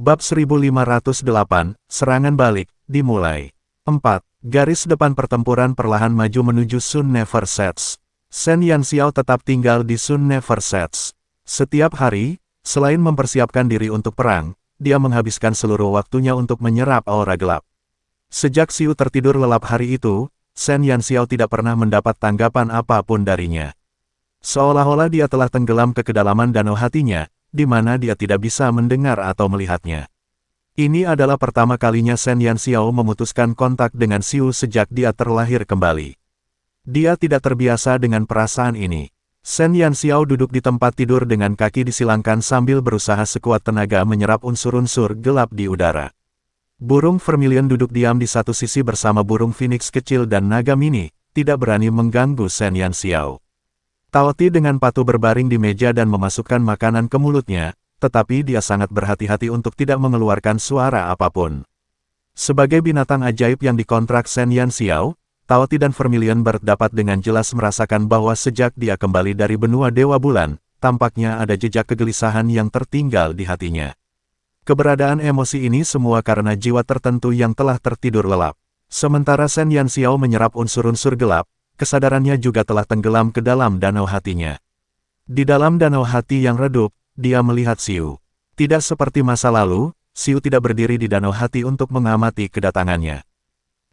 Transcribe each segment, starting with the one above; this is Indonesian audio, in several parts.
Bab 1508, Serangan Balik, dimulai. 4. Garis depan pertempuran perlahan maju menuju Sun Never Sets. Shen Yanxiao tetap tinggal di Sun Never Sets. Setiap hari, selain mempersiapkan diri untuk perang, dia menghabiskan seluruh waktunya untuk menyerap aura gelap. Sejak Xiu tertidur lelap hari itu, Shen Yanxiao tidak pernah mendapat tanggapan apapun darinya. Seolah-olah dia telah tenggelam ke kedalaman danau hatinya, di mana dia tidak bisa mendengar atau melihatnya. Ini adalah pertama kalinya Shen Yanxiao memutuskan kontak dengan Xiu sejak dia terlahir kembali. Dia tidak terbiasa dengan perasaan ini. Shen Yanxiao duduk di tempat tidur dengan kaki disilangkan sambil berusaha sekuat tenaga menyerap unsur-unsur gelap di udara. Burung vermilion duduk diam di satu sisi bersama burung phoenix kecil dan naga mini, tidak berani mengganggu Shen Yanxiao. Tao Ti dengan patuh berbaring di meja dan memasukkan makanan ke mulutnya, tetapi dia sangat berhati-hati untuk tidak mengeluarkan suara apapun. Sebagai binatang ajaib yang dikontrak Shen Yanxiao, Tao Ti dan Vermilion Bird dapat dengan jelas merasakan bahwa sejak dia kembali dari benua Dewa Bulan, tampaknya ada jejak kegelisahan yang tertinggal di hatinya. Keberadaan emosi ini semua karena jiwa tertentu yang telah tertidur lelap. Sementara Shen Yanxiao menyerap unsur-unsur gelap, kesadarannya juga telah tenggelam ke dalam danau hatinya. Di dalam danau hati yang redup, dia melihat Xiu. Tidak seperti masa lalu, Xiu tidak berdiri di danau hati untuk mengamati kedatangannya.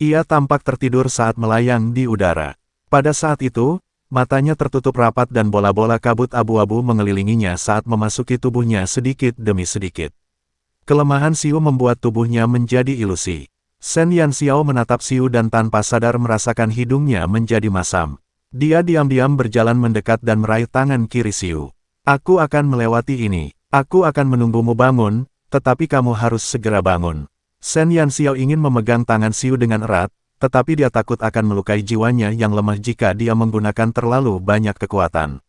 Ia tampak tertidur saat melayang di udara. Pada saat itu, matanya tertutup rapat dan bola-bola kabut abu-abu mengelilinginya saat memasuki tubuhnya sedikit demi sedikit. Kelemahan Xiu membuat tubuhnya menjadi ilusi. Shen Yanxiao menatap Xiu dan tanpa sadar merasakan hidungnya menjadi masam. Dia diam-diam berjalan mendekat dan meraih tangan kiri Xiu. Aku akan melewati ini. Aku akan menunggumu bangun, tetapi kamu harus segera bangun. Shen Yanxiao ingin memegang tangan Xiu dengan erat, tetapi dia takut akan melukai jiwanya yang lemah jika dia menggunakan terlalu banyak kekuatan.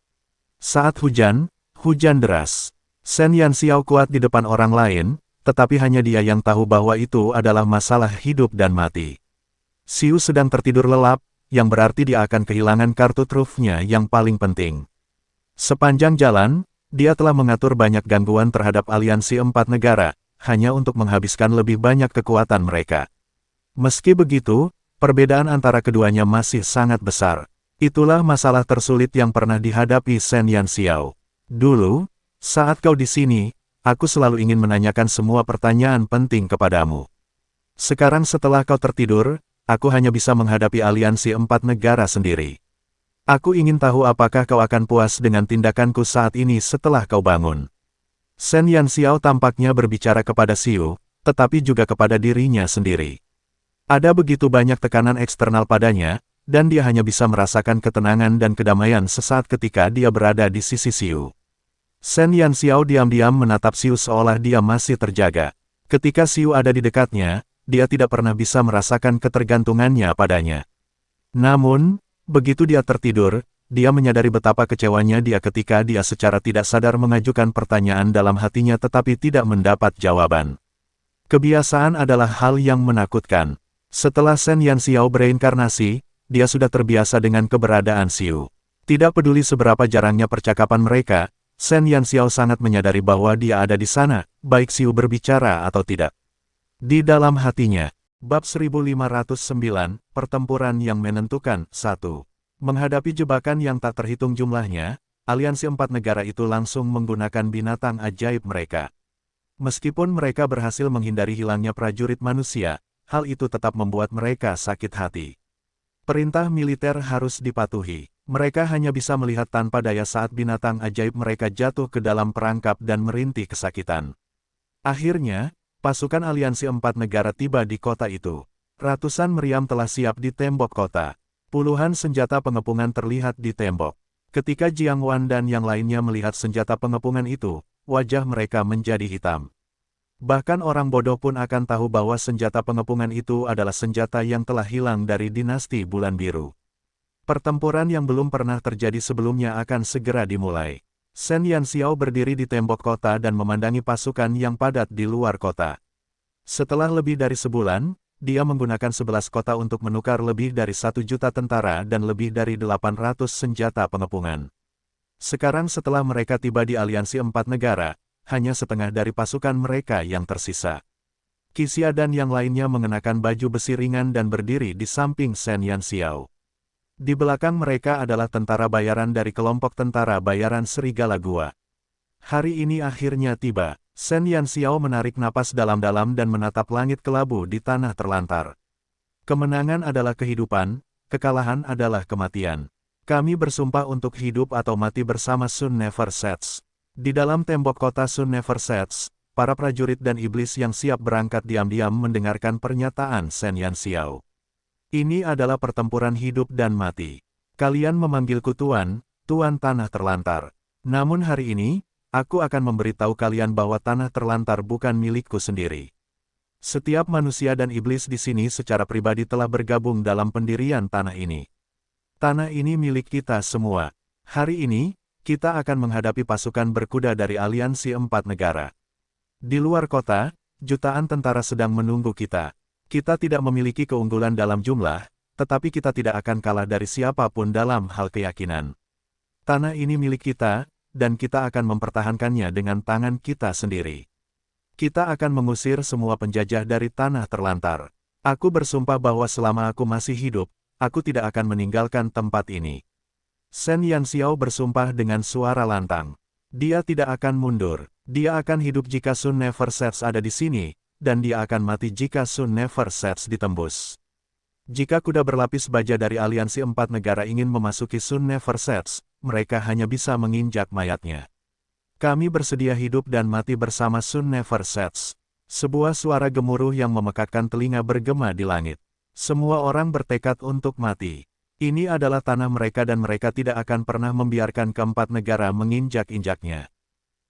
Saat hujan deras. Shen Yanxiao kuat di depan orang lain, tetapi hanya dia yang tahu bahwa itu adalah masalah hidup dan mati. Xiu sedang tertidur lelap, yang berarti dia akan kehilangan kartu trufnya yang paling penting. Sepanjang jalan, dia telah mengatur banyak gangguan terhadap aliansi 4 negara, hanya untuk menghabiskan lebih banyak kekuatan mereka. Meski begitu, perbedaan antara keduanya masih sangat besar. Itulah masalah tersulit yang pernah dihadapi Shen Yanxiao. Dulu, saat kau di sini, aku selalu ingin menanyakan semua pertanyaan penting kepadamu. Sekarang setelah kau tertidur, aku hanya bisa menghadapi aliansi 4 negara sendiri. Aku ingin tahu apakah kau akan puas dengan tindakanku saat ini setelah kau bangun. Shen Yanxiao tampaknya berbicara kepada Xiu, tetapi juga kepada dirinya sendiri. Ada begitu banyak tekanan eksternal padanya, dan dia hanya bisa merasakan ketenangan dan kedamaian sesaat ketika dia berada di sisi Xiu. Shen Yanxiao diam-diam menatap Xiu seolah dia masih terjaga. Ketika Xiu ada di dekatnya, dia tidak pernah bisa merasakan ketergantungannya padanya. Namun, begitu dia tertidur, dia menyadari betapa kecewanya dia ketika dia secara tidak sadar mengajukan pertanyaan dalam hatinya tetapi tidak mendapat jawaban. Kebiasaan adalah hal yang menakutkan. Setelah Shen Yanxiao bereinkarnasi, dia sudah terbiasa dengan keberadaan Xiu. Tidak peduli seberapa jarangnya percakapan mereka, Shen Yanxiao sangat menyadari bahwa dia ada di sana, baik Xiu berbicara atau tidak. Di dalam hatinya, Bab 1509, Pertempuran yang Menentukan, 1. Menghadapi jebakan yang tak terhitung jumlahnya, aliansi 4 negara itu langsung menggunakan binatang ajaib mereka. Meskipun mereka berhasil menghindari hilangnya prajurit manusia, hal itu tetap membuat mereka sakit hati. Perintah militer harus dipatuhi. Mereka hanya bisa melihat tanpa daya saat binatang ajaib mereka jatuh ke dalam perangkap dan merintih kesakitan. Akhirnya, pasukan aliansi 4 negara tiba di kota itu. Ratusan meriam telah siap di tembok kota. Puluhan senjata pengepungan terlihat di tembok. Ketika Jiang Wan dan yang lainnya melihat senjata pengepungan itu, wajah mereka menjadi hitam. Bahkan orang bodoh pun akan tahu bahwa senjata pengepungan itu adalah senjata yang telah hilang dari dinasti Bulan Biru. Pertempuran yang belum pernah terjadi sebelumnya akan segera dimulai. Shen Yanxiao berdiri di tembok kota dan memandangi pasukan yang padat di luar kota. Setelah lebih dari sebulan, dia menggunakan 11 kota untuk menukar lebih dari 1 juta tentara dan lebih dari 800 senjata pengepungan. Sekarang setelah mereka tiba di aliansi 4 negara, hanya setengah dari pasukan mereka yang tersisa. Qixia dan yang lainnya mengenakan baju besi ringan dan berdiri di samping Shen Yanxiao. Di belakang mereka adalah tentara bayaran dari kelompok tentara bayaran Serigala Gua. Hari ini akhirnya tiba. Shen Yanxiao menarik napas dalam-dalam dan menatap langit kelabu di tanah terlantar. Kemenangan adalah kehidupan, kekalahan adalah kematian. Kami bersumpah untuk hidup atau mati bersama Sun Never Sets. Di dalam tembok kota Sun Never Sets, para prajurit dan iblis yang siap berangkat diam-diam mendengarkan pernyataan Shen Yanxiao. Ini adalah pertempuran hidup dan mati. Kalian memanggilku Tuan, Tuan Tanah Terlantar. Namun hari ini, aku akan memberitahu kalian bahwa tanah terlantar bukan milikku sendiri. Setiap manusia dan iblis di sini secara pribadi telah bergabung dalam pendirian tanah ini. Tanah ini milik kita semua. Hari ini, kita akan menghadapi pasukan berkuda dari aliansi 4 negara. Di luar kota, jutaan tentara sedang menunggu kita. Kita tidak memiliki keunggulan dalam jumlah, tetapi kita tidak akan kalah dari siapapun dalam hal keyakinan. Tanah ini milik kita, dan kita akan mempertahankannya dengan tangan kita sendiri. Kita akan mengusir semua penjajah dari tanah terlantar. Aku bersumpah bahwa selama aku masih hidup, aku tidak akan meninggalkan tempat ini. Shen Yanxiao bersumpah dengan suara lantang. Dia tidak akan mundur. Dia akan hidup jika Sun Never Sets ada di sini, dan dia akan mati jika Sun Never Sets ditembus. Jika kuda berlapis baja dari aliansi 4 negara ingin memasuki Sun Never Sets, mereka hanya bisa menginjak mayatnya. Kami bersedia hidup dan mati bersama Sun Never Sets. Sebuah suara gemuruh yang memekakkan telinga bergema di langit. Semua orang bertekad untuk mati. Ini adalah tanah mereka dan mereka tidak akan pernah membiarkan keempat negara menginjak-injaknya.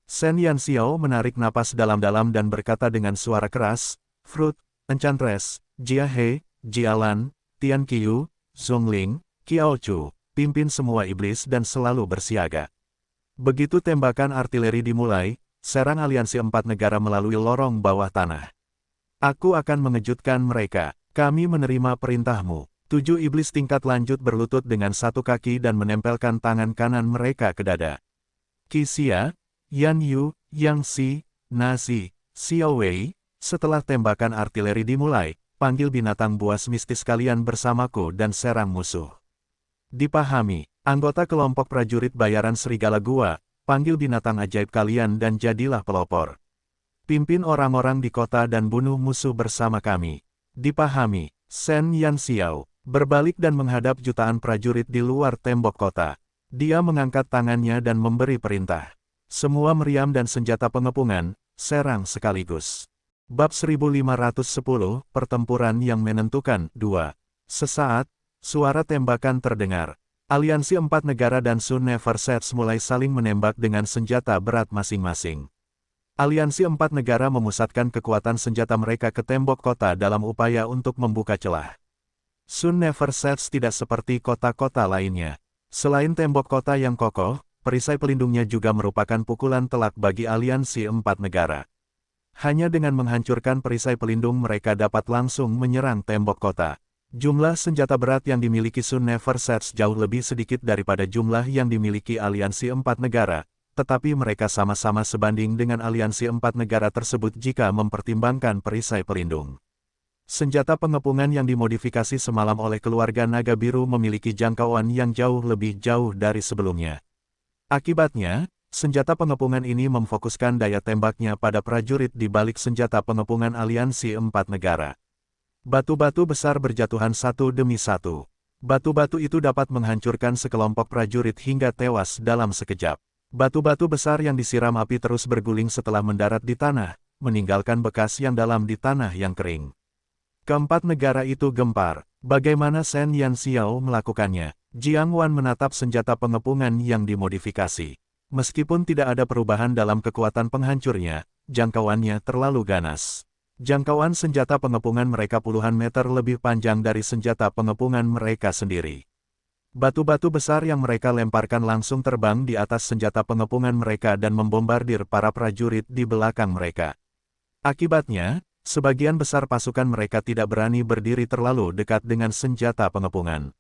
Shen Yanxiao menarik napas dalam-dalam dan berkata dengan suara keras, Fruit, Enchantress, Jia He, Jialan, Tian Qiu, Zhongling, Qiao Chu, pimpin semua iblis dan selalu bersiaga. Begitu tembakan artileri dimulai, serang aliansi 4 negara melalui lorong bawah tanah. Aku akan mengejutkan mereka. Kami menerima perintahmu. 7 iblis tingkat lanjut berlutut dengan satu kaki dan menempelkan tangan kanan mereka ke dada. Qixia, Yan Yu, Yang Xi, Nazi, Xiao Wei, setelah tembakan artileri dimulai, panggil binatang buas mistis kalian bersamaku dan serang musuh. Dipahami, anggota kelompok prajurit bayaran Serigala Gua, panggil binatang ajaib kalian dan jadilah pelopor. Pimpin orang-orang di kota dan bunuh musuh bersama kami. Dipahami, Shen Yanxiao berbalik dan menghadap jutaan prajurit di luar tembok kota. Dia mengangkat tangannya dan memberi perintah. Semua meriam dan senjata pengepungan, serang sekaligus. Bab 1510, Pertempuran yang Menentukan, 2. Sesaat, suara tembakan terdengar. Aliansi 4 negara dan Sun Never Sets mulai saling menembak dengan senjata berat masing-masing. Aliansi 4 negara memusatkan kekuatan senjata mereka ke tembok kota dalam upaya untuk membuka celah. Sun Never Sets tidak seperti kota-kota lainnya. Selain tembok kota yang kokoh, perisai pelindungnya juga merupakan pukulan telak bagi aliansi 4 negara. Hanya dengan menghancurkan perisai pelindung mereka dapat langsung menyerang tembok kota. Jumlah senjata berat yang dimiliki Sun Never Sets jauh lebih sedikit daripada jumlah yang dimiliki aliansi 4 negara, tetapi mereka sama-sama sebanding dengan aliansi 4 negara tersebut jika mempertimbangkan perisai pelindung. Senjata pengepungan yang dimodifikasi semalam oleh keluarga Naga Biru memiliki jangkauan yang jauh lebih jauh dari sebelumnya. Akibatnya, senjata pengepungan ini memfokuskan daya tembaknya pada prajurit di balik senjata pengepungan aliansi 4 negara. Batu-batu besar berjatuhan satu demi satu. Batu-batu itu dapat menghancurkan sekelompok prajurit hingga tewas dalam sekejap. Batu-batu besar yang disiram api terus berguling setelah mendarat di tanah, meninggalkan bekas yang dalam di tanah yang kering. Keempat negara itu gempar. Bagaimana Shen Yanxiao melakukannya? Jiang Wan menatap senjata pengepungan yang dimodifikasi. Meskipun tidak ada perubahan dalam kekuatan penghancurnya, jangkauannya terlalu ganas. Jangkauan senjata pengepungan mereka puluhan meter lebih panjang dari senjata pengepungan mereka sendiri. Batu-batu besar yang mereka lemparkan langsung terbang di atas senjata pengepungan mereka dan membombardir para prajurit di belakang mereka. Akibatnya, sebagian besar pasukan mereka tidak berani berdiri terlalu dekat dengan senjata pengepungan.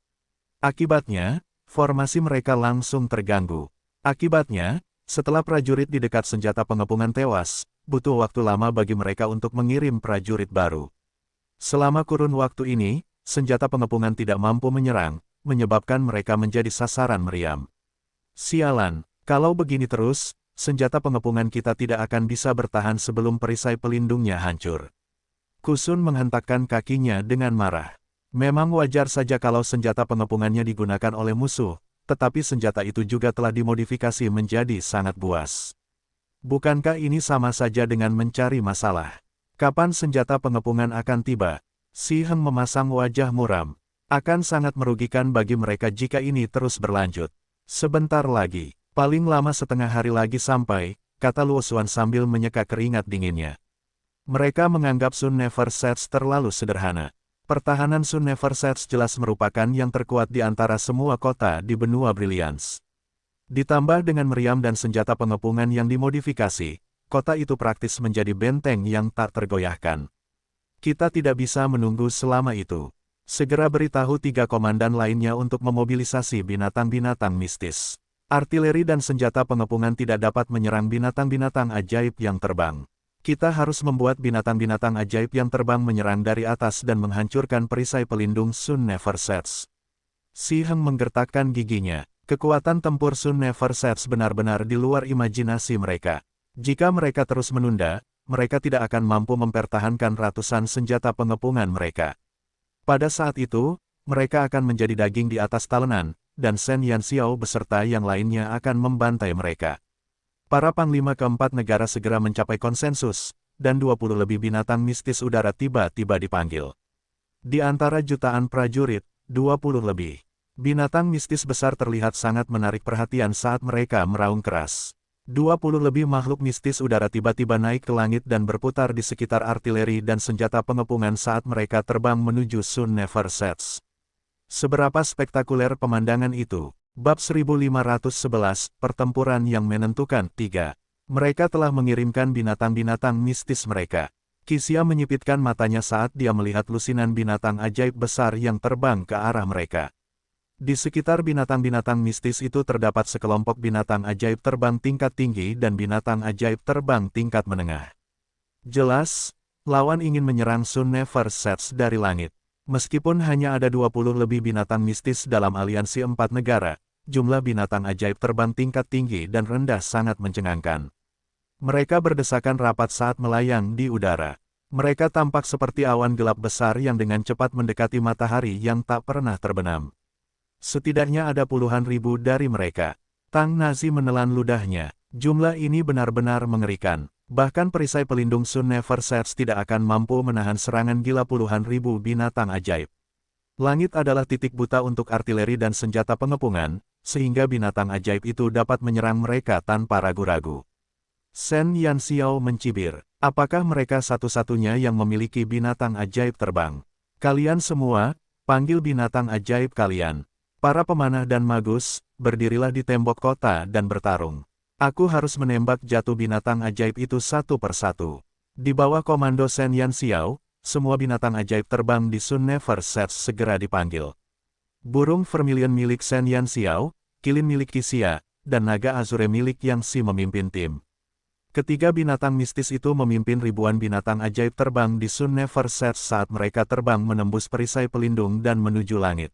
Akibatnya, formasi mereka langsung terganggu. Akibatnya, Setelah prajurit di dekat senjata pengepungan tewas, butuh waktu lama bagi mereka untuk mengirim prajurit baru. Selama kurun waktu ini, senjata pengepungan tidak mampu menyerang, menyebabkan mereka menjadi sasaran meriam. Sialan, kalau begini terus, senjata pengepungan kita tidak akan bisa bertahan sebelum perisai pelindungnya hancur. Kusun menghentakkan kakinya dengan marah. Memang wajar saja kalau senjata pengepungannya digunakan oleh musuh, tetapi senjata itu juga telah dimodifikasi menjadi sangat buas. Bukankah ini sama saja dengan mencari masalah? Kapan senjata pengepungan akan tiba? Si Heng memasang wajah muram. Akan sangat merugikan bagi mereka jika ini terus berlanjut. Sebentar lagi, paling lama setengah hari lagi sampai, kata Luo Xuan sambil menyeka keringat dinginnya. Mereka menganggap Sun Never Sets terlalu sederhana. Pertahanan Sun Never Sets jelas merupakan yang terkuat di antara semua kota di benua Brilliance. Ditambah dengan meriam dan senjata pengepungan yang dimodifikasi, kota itu praktis menjadi benteng yang tak tergoyahkan. Kita tidak bisa menunggu selama itu. Segera beritahu 3 komandan lainnya untuk memobilisasi binatang-binatang mistis. Artileri dan senjata pengepungan tidak dapat menyerang binatang-binatang ajaib yang terbang. Kita harus membuat binatang-binatang ajaib yang terbang menyerang dari atas dan menghancurkan perisai pelindung Sun Never Sets. Si Heng menggertakkan giginya. Kekuatan tempur Sun Never Sets benar-benar di luar imajinasi mereka. Jika mereka terus menunda, mereka tidak akan mampu mempertahankan ratusan senjata pengepungan mereka. Pada saat itu, mereka akan menjadi daging di atas talenan, dan Shen Yanxiao beserta yang lainnya akan membantai mereka. Para panglima keempat negara segera mencapai konsensus, dan 20 lebih binatang mistis udara tiba-tiba dipanggil. Di antara jutaan prajurit, 20 lebih binatang mistis besar terlihat sangat menarik perhatian saat mereka meraung keras. 20 lebih makhluk mistis udara tiba-tiba naik ke langit dan berputar di sekitar artileri dan senjata pengepungan saat mereka terbang menuju Sun Never Sets. Seberapa spektakuler pemandangan itu? Bab 1511, Pertempuran yang Menentukan 3. Mereka telah mengirimkan binatang-binatang mistis mereka. Qixia menyipitkan matanya saat dia melihat lusinan binatang ajaib besar yang terbang ke arah mereka. Di sekitar binatang-binatang mistis itu terdapat sekelompok binatang ajaib terbang tingkat tinggi dan binatang ajaib terbang tingkat menengah. Jelas, lawan ingin menyerang Sun Never Sets dari langit. Meskipun hanya ada 20 lebih binatang mistis dalam aliansi 4 negara, jumlah binatang ajaib terbang tingkat tinggi dan rendah sangat mencengangkan. Mereka berdesakan rapat saat melayang di udara. Mereka tampak seperti awan gelap besar yang dengan cepat mendekati matahari yang tak pernah terbenam. Setidaknya ada puluhan ribu dari mereka. Tang Nazi menelan ludahnya. Jumlah ini benar-benar mengerikan. Bahkan perisai pelindung Sun Never Sets tidak akan mampu menahan serangan gila puluhan ribu binatang ajaib. Langit adalah titik buta untuk artileri dan senjata pengepungan, sehingga binatang ajaib itu dapat menyerang mereka tanpa ragu-ragu. Shen Yanxiao mencibir. Apakah mereka satu-satunya yang memiliki binatang ajaib terbang? Kalian semua, panggil binatang ajaib kalian. Para pemanah dan magus, berdirilah di tembok kota dan bertarung. Aku harus menembak jatuh binatang ajaib itu satu persatu. Di bawah komando Shen Yanxiao, semua binatang ajaib terbang di Sun Never Sets segera dipanggil. Burung vermilion milik Shen Yanxiao, kilin milik Qixia, dan naga azure milik Yang Si memimpin tim. Ketiga binatang mistis itu memimpin ribuan binatang ajaib terbang di Sun Never Sets saat mereka terbang menembus perisai pelindung dan menuju langit.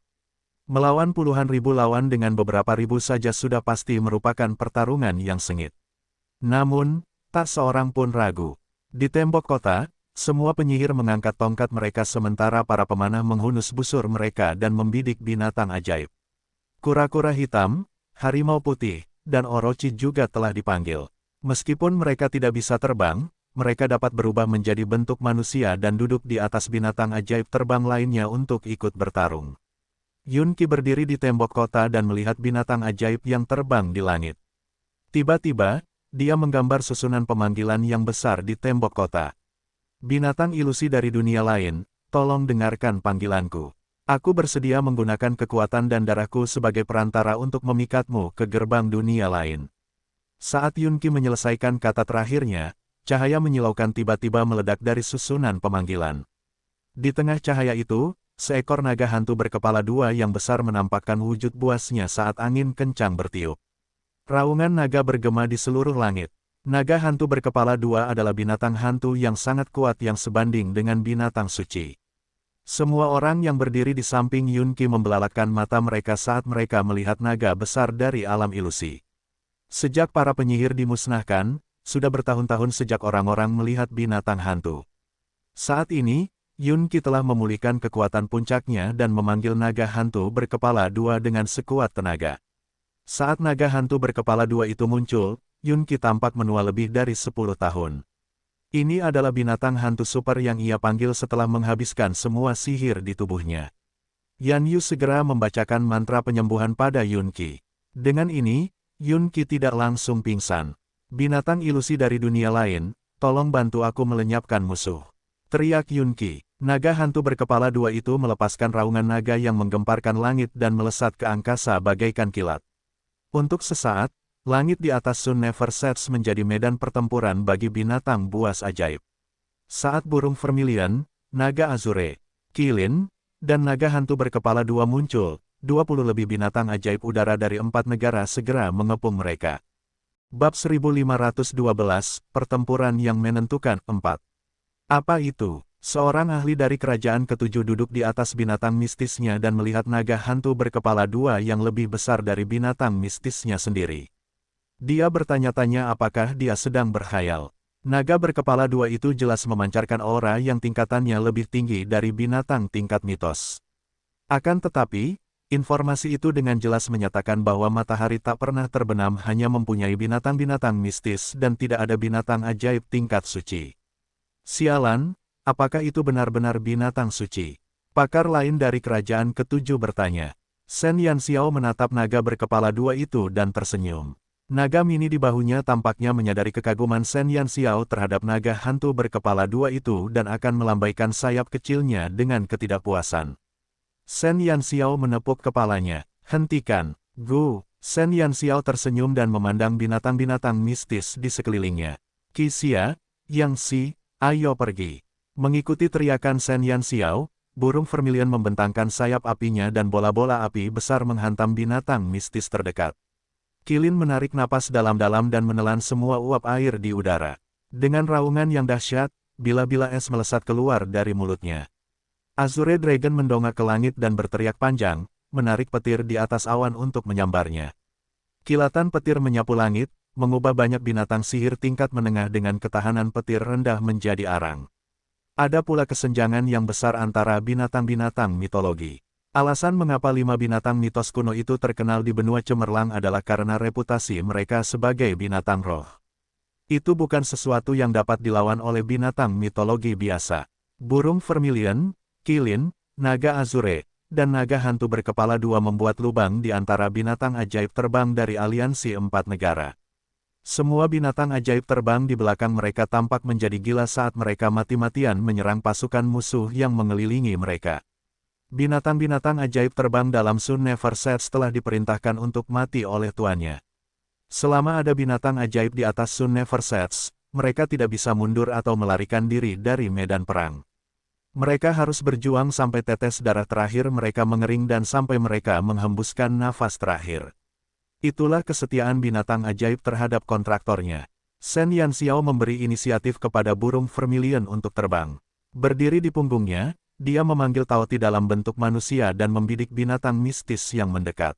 Melawan puluhan ribu lawan dengan beberapa ribu saja sudah pasti merupakan pertarungan yang sengit. Namun, tak seorang pun ragu. Di tembok kota, semua penyihir mengangkat tongkat mereka sementara para pemanah menghunus busur mereka dan membidik binatang ajaib. Kura-kura hitam, harimau putih, dan orochi juga telah dipanggil. Meskipun mereka tidak bisa terbang, mereka dapat berubah menjadi bentuk manusia dan duduk di atas binatang ajaib terbang lainnya untuk ikut bertarung. Yun Qi berdiri di tembok kota dan melihat binatang ajaib yang terbang di langit. Tiba-tiba, dia menggambar susunan pemanggilan yang besar di tembok kota. Binatang ilusi dari dunia lain, tolong dengarkan panggilanku. Aku bersedia menggunakan kekuatan dan darahku sebagai perantara untuk memikatmu ke gerbang dunia lain. Saat Yun Qi menyelesaikan kata terakhirnya, cahaya menyilaukan tiba-tiba meledak dari susunan pemanggilan. Di tengah cahaya itu, seekor naga hantu berkepala dua yang besar menampakkan wujud buasnya saat angin kencang bertiup. Raungan naga bergema di seluruh langit. Naga hantu berkepala dua adalah binatang hantu yang sangat kuat yang sebanding dengan binatang suci. Semua orang yang berdiri di samping Yun Qi membelalakan mata mereka saat mereka melihat naga besar dari alam ilusi. Sejak para penyihir dimusnahkan, sudah bertahun-tahun sejak orang-orang melihat binatang hantu. Saat ini, Yun Qi telah memulihkan kekuatan puncaknya dan memanggil naga hantu berkepala dua dengan sekuat tenaga. Saat naga hantu berkepala dua itu muncul, Yun Qi tampak menua lebih dari 10 tahun. Ini adalah binatang hantu super yang ia panggil setelah menghabiskan semua sihir di tubuhnya. Yan Yu segera membacakan mantra penyembuhan pada Yun Qi. Dengan ini, Yun Qi tidak langsung pingsan. Binatang ilusi dari dunia lain, tolong bantu aku melenyapkan musuh. Teriak Yun Qi. Naga hantu berkepala dua itu melepaskan raungan naga yang menggemparkan langit dan melesat ke angkasa bagaikan kilat. Untuk sesaat, langit di atas Sun Never Sets menjadi medan pertempuran bagi binatang buas ajaib. Saat burung vermilion, naga azure, Qilin, dan naga hantu berkepala dua muncul, 20 lebih binatang ajaib udara dari 4 negara segera mengepung mereka. Bab 1512, Pertempuran yang Menentukan 4. Apa itu? Seorang ahli dari kerajaan ketujuh duduk di atas binatang mistisnya dan melihat naga hantu berkepala dua yang lebih besar dari binatang mistisnya sendiri. Dia bertanya-tanya apakah dia sedang berkhayal. Naga berkepala dua itu jelas memancarkan aura yang tingkatannya lebih tinggi dari binatang tingkat mitos. Akan tetapi, informasi itu dengan jelas menyatakan bahwa matahari tak pernah terbenam hanya mempunyai binatang-binatang mistis dan tidak ada binatang ajaib tingkat suci. Sialan! Apakah itu benar-benar binatang suci? Pakar lain dari kerajaan ketujuh bertanya. Shen Yanxiao menatap naga berkepala dua itu dan tersenyum. Naga mini di bahunya tampaknya menyadari kekaguman Shen Yanxiao terhadap naga hantu berkepala dua itu dan akan melambaikan sayap kecilnya dengan ketidakpuasan. Shen Yanxiao menepuk kepalanya. Hentikan, Gu! Shen Yanxiao tersenyum dan memandang binatang-binatang mistis di sekelilingnya. Qixia, Yangxi, ayo pergi. Mengikuti teriakan Shen Yanxiao, burung vermilion membentangkan sayap apinya dan bola-bola api besar menghantam binatang mistis terdekat. Qilin menarik napas dalam-dalam dan menelan semua uap air di udara. Dengan raungan yang dahsyat, bila-bila es melesat keluar dari mulutnya. Azure Dragon mendongak ke langit dan berteriak panjang, menarik petir di atas awan untuk menyambarnya. Kilatan petir menyapu langit, mengubah banyak binatang sihir tingkat menengah dengan ketahanan petir rendah menjadi arang. Ada pula kesenjangan yang besar antara binatang-binatang mitologi. Alasan mengapa 5 binatang mitos kuno itu terkenal di benua cemerlang adalah karena reputasi mereka sebagai binatang roh. Itu bukan sesuatu yang dapat dilawan oleh binatang mitologi biasa. Burung vermilion, Qilin, naga azure, dan naga hantu berkepala dua membuat lubang di antara binatang ajaib terbang dari aliansi 4 negara. Semua binatang ajaib terbang di belakang mereka tampak menjadi gila saat mereka mati-matian menyerang pasukan musuh yang mengelilingi mereka. Binatang-binatang ajaib terbang dalam Sun Never Sets telah diperintahkan untuk mati oleh tuannya. Selama ada binatang ajaib di atas Sun Never Sets, mereka tidak bisa mundur atau melarikan diri dari medan perang. Mereka harus berjuang sampai tetes darah terakhir mereka mengering dan sampai mereka menghembuskan nafas terakhir. Itulah kesetiaan binatang ajaib terhadap kontraktornya. Shen Yanxiao memberi inisiatif kepada burung vermilion untuk terbang. Berdiri di punggungnya, dia memanggil Taoti dalam bentuk manusia dan membidik binatang mistis yang mendekat.